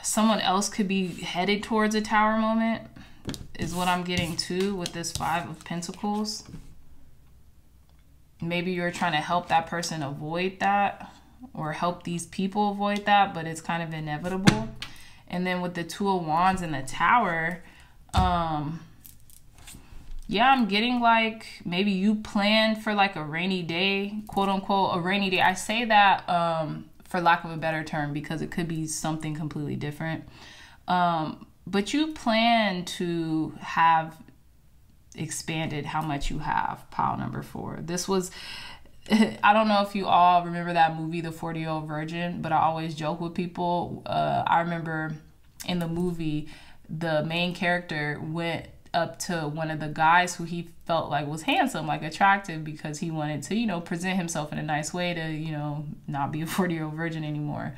Someone else could be headed towards a Tower moment, is what I'm getting too with this Five of Pentacles. Maybe you're trying to help that person avoid that, or help these people avoid that, but it's kind of inevitable. And then with the Two of Wands and the Tower, yeah, I'm getting like maybe you planned for like a rainy day, quote unquote, a rainy day. I say that for lack of a better term, because it could be something completely different. But you plan to have expanded how much you have, pile number 4. This was, I don't know if you all remember that movie, The 40-Year-Old Virgin, but I always joke with people. I remember in the movie, the main character went up to one of the guys who he felt like was handsome, like attractive, because he wanted to, you know, present himself in a nice way to, you know, not be a 40-year-old virgin anymore.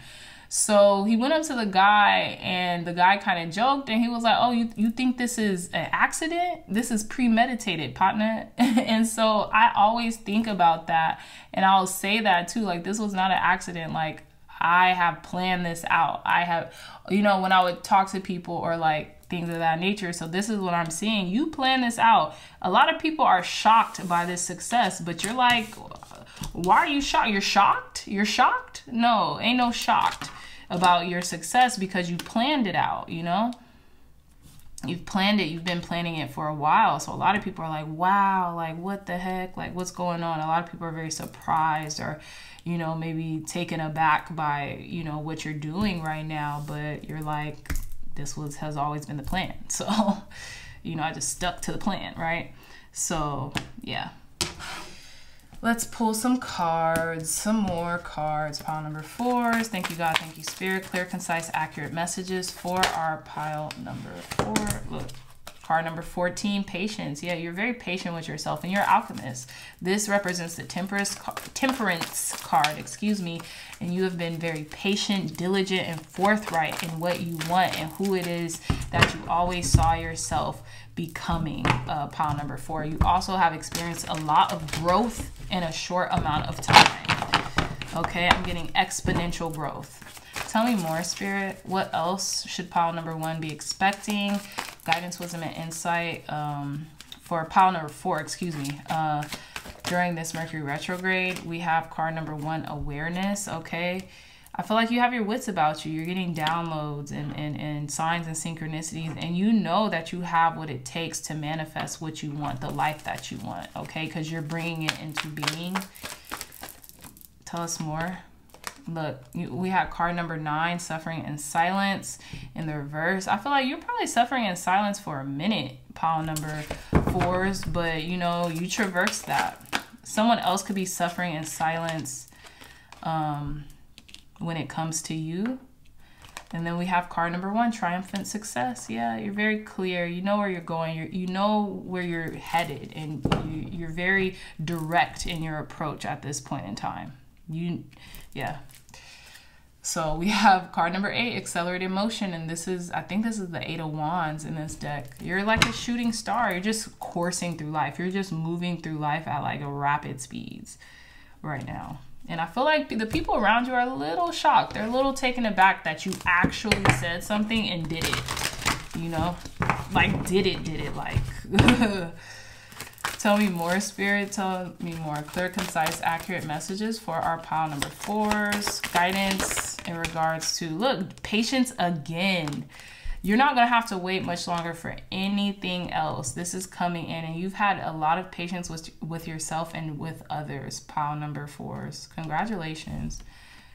So he went up to the guy, and the guy kind of joked, and he was like, oh, you think this is an accident? This is premeditated, partner. And so I always think about that, and I'll say that too, like, this was not an accident. Like, I have planned this out. I have, you know, when I would talk to people or like things of that nature. So this is what I'm seeing. You plan this out. A lot of people are shocked by this success, but you're like, why are you shocked? You're shocked? You're shocked? No, ain't no shocked about your success, because you planned it out, you know? You've planned it. You've been planning it for a while. So a lot of people are like, wow, like, what the heck? Like, what's going on? A lot of people are very surprised, or, you know, maybe taken aback by, you know, what you're doing right now. But you're like, this has always been the plan. So, you know, I just stuck to the plan, right? So, yeah. Let's pull some cards, some more cards. Pile number 4s. Thank you, God. Thank you, Spirit. Clear, concise, accurate messages for our pile number 4. Look, card number 14, patience. Yeah, you're very patient with yourself and you're alchemist. This represents the temperance card, excuse me. And you have been very patient, diligent, and forthright in what you want and who it is that you always saw yourself becoming. Pile number 4. You also have experienced a lot of growth in a short amount of time. Okay, I'm getting exponential growth. Tell me more, Spirit. What else should pile number 1 be expecting? Guidance, wisdom, and insight for pile number 4, excuse me. During this Mercury retrograde, we have card number 1, awareness. Okay, I feel like you have your wits about you. You're getting downloads and signs and synchronicities, and you know that you have what it takes to manifest what you want, the life that you want, okay? Because you're bringing it into being. Tell us more. Look, we have card number 9, suffering in silence in the reverse. I feel like you're probably suffering in silence for a minute, pile number 4s, but you know, you traverse that. Someone else could be suffering in silence when it comes to you. And then we have card number 1, triumphant success. Yeah, you're very clear. You know where you're going. You know where you're headed, and you're very direct in your approach at this point in time. Yeah. So we have card number 8, accelerated motion, and this is, I think this is the 8 of Wands in this deck. You're like a shooting star. You're just coursing through life. You're just moving through life at like a rapid speeds right now. And I feel like the people around you are a little shocked. They're a little taken aback that you actually said something and did it. You know, like did it like. Tell me more, Spirit. Tell me more. Clear, concise, accurate messages for our pile number 4s. Guidance in regards to, look, patience again. You're not going to have to wait much longer for anything else. This is coming in, and you've had a lot of patience with yourself and with others, pile number 4s. Congratulations.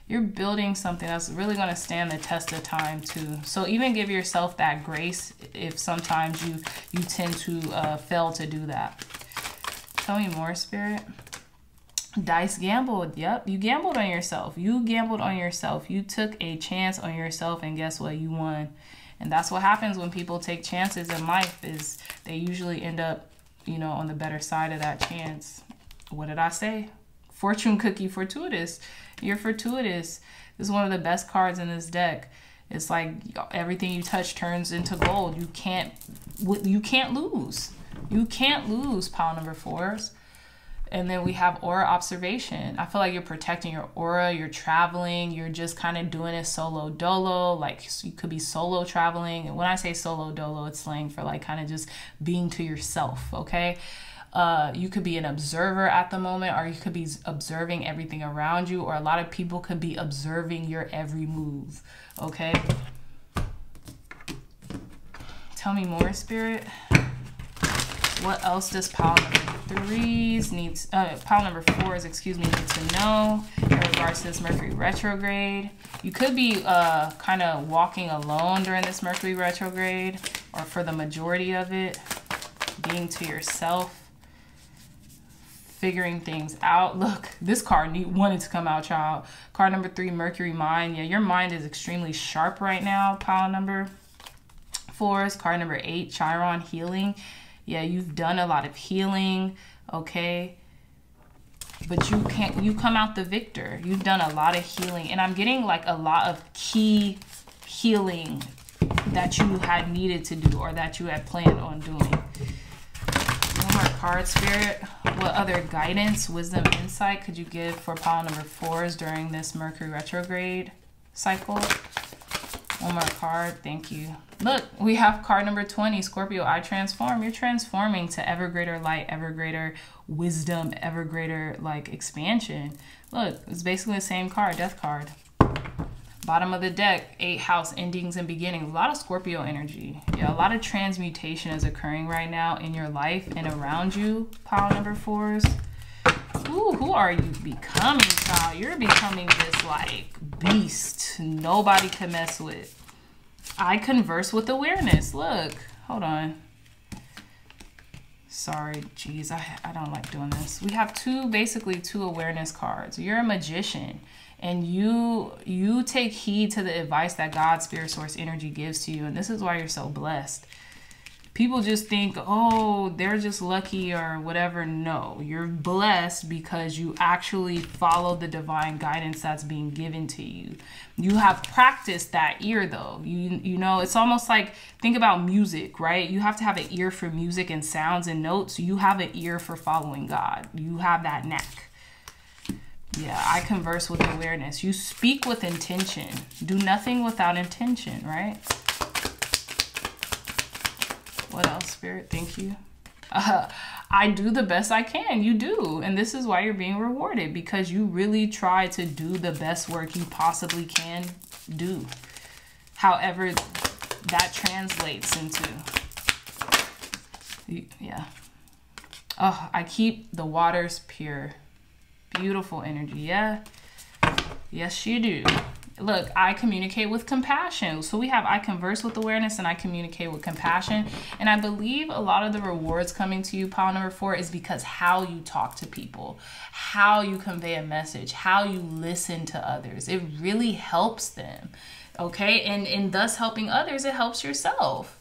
You're building something that's really going to stand the test of time too. So even give yourself that grace if sometimes you tend to fail to do that. Tell me more, Spirit. Dice gambled. Yep, you gambled on yourself. You gambled on yourself. You took a chance on yourself, and guess what? You won. And that's what happens when people take chances in life, is they usually end up, you know, on the better side of that chance. What did I say? Fortune cookie, fortuitous. You're fortuitous. This is one of the best cards in this deck. It's like everything you touch turns into gold. You can't lose. You can't lose, pile number 4s. And then we have aura observation. I feel like you're protecting your aura. You're traveling. You're just kind of doing it solo dolo. Like you could be solo traveling. And when I say solo dolo, it's slang for like kind of just being to yourself. Okay. You could be an observer at the moment, or you could be observing everything around you, or a lot of people could be observing your every move. Okay. Tell me more, Spirit. What else does pile number 3s needs, pile number 4s, excuse me, need to know in regards to this Mercury retrograde? You could be kind of walking alone during this Mercury retrograde, or for the majority of it, being to yourself, figuring things out. Look, this card wanted to come out, child. Card number 3, Mercury mind. Yeah, your mind is extremely sharp right now, pile number 4s. Card number 8, Chiron, healing. Yeah, you've done a lot of healing, okay? But you come out the victor. You've done a lot of healing. And I'm getting like a lot of key healing that you had needed to do, or that you had planned on doing. One more card, Spirit. What other guidance, wisdom, insight could you give for pile number 4s during this Mercury retrograde cycle? One more card. Thank you. Look, we have card number 20, Scorpio, I transform. You're transforming to ever greater light, ever greater wisdom, ever greater like expansion. Look, it's basically the same card, death card. Bottom of the deck, 8 house, endings and beginnings. A lot of Scorpio energy. Yeah, a lot of transmutation is occurring right now in your life and around you, pile number 4s. Ooh, who are you becoming, child? You're becoming this like beast nobody can mess with. I converse with awareness. Look, hold on. Sorry, geez, I don't like doing this. We have basically two awareness cards. You're a magician, and you take heed to the advice that God, spirit, source, energy gives to you, and this is why you're so blessed. People just think, oh, they're just lucky or whatever. No, you're blessed because you actually follow the divine guidance that's being given to you. You have practiced that ear, though. You know, it's almost like, think about music, right? You have to have an ear for music and sounds and notes. You have an ear for following God. You have that knack. Yeah, I converse with awareness. You speak with intention. Do nothing without intention, right? What else, Spirit? Thank you. I do the best I can. You do. And this is why you're being rewarded, because you really try to do the best work you possibly can do. However that translates into. Yeah. Oh, I keep the waters pure. Beautiful energy. Yeah. Yes, you do. Look, I communicate with compassion. So we have I converse with awareness and I communicate with compassion. And I believe a lot of the rewards coming to you, pile number 4, is because how you talk to people, how you convey a message, how you listen to others. It really helps them. Okay. And thus helping others, it helps yourself.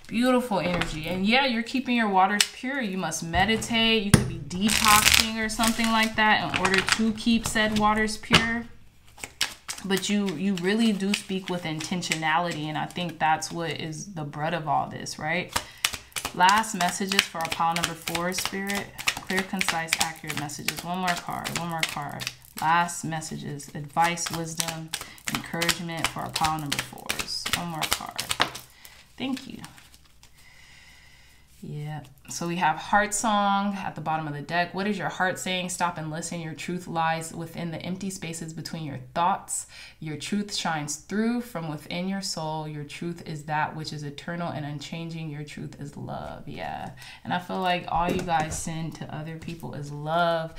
Beautiful energy. And yeah, you're keeping your waters pure. You must meditate. You could be detoxing or something like that in order to keep said waters pure. But you really do speak with intentionality, and I think that's what is the bread of all this, right? Last messages for our pile number 4, Spirit. Clear, concise, accurate messages. One more card. One more card. Last messages. Advice, wisdom, encouragement for our pile number 4s. One more card. Thank you. Yeah. So we have heart song at the bottom of the deck. What is your heart saying? Stop and listen. Your truth lies within the empty spaces between your thoughts. Your truth shines through from within your soul. Your truth is that which is eternal and unchanging. Your truth is love. Yeah. And I feel like all you guys send to other people is love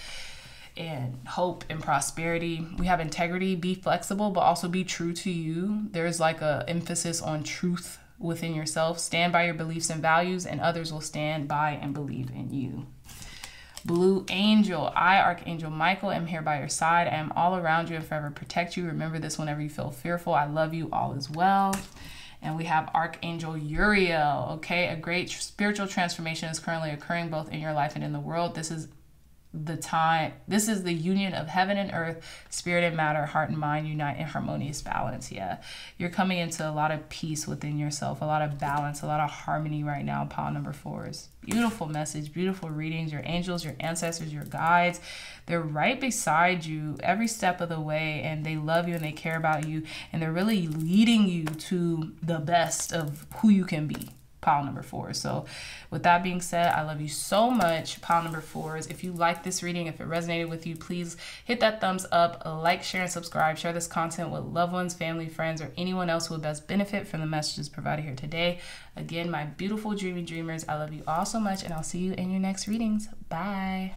and hope and prosperity. We have integrity. Be flexible, but also be true to you. There's like a emphasis on truth within yourself. Stand by your beliefs and values, and others will stand by and believe in you. Blue angel. I, Archangel Michael, am here by your side. I am all around you and forever protect you. Remember this whenever you feel fearful. I love you. All is well. And we have Archangel Uriel. Okay, a great spiritual transformation is currently occurring both in your life and in the world. This is the union of heaven and earth, spirit and matter, heart and mind unite in harmonious balance. Yeah, you're coming into a lot of peace within yourself, a lot of balance, a lot of harmony right now. Pile number 4s. Beautiful message, beautiful readings. Your angels, your ancestors, your guides, they're right beside you every step of the way, and they love you and they care about you, and they're really leading you to the best of who you can be. Pile number 4. So with that being said, I love you so much, pile number 4s. If you like this reading, if it resonated with you, please hit that thumbs up, like, share, and subscribe. Share this content with loved ones, family, friends, or anyone else who would best benefit from the messages provided here today. Again, my beautiful dreamy dreamers, I love you all so much, and I'll see you in your next readings. Bye.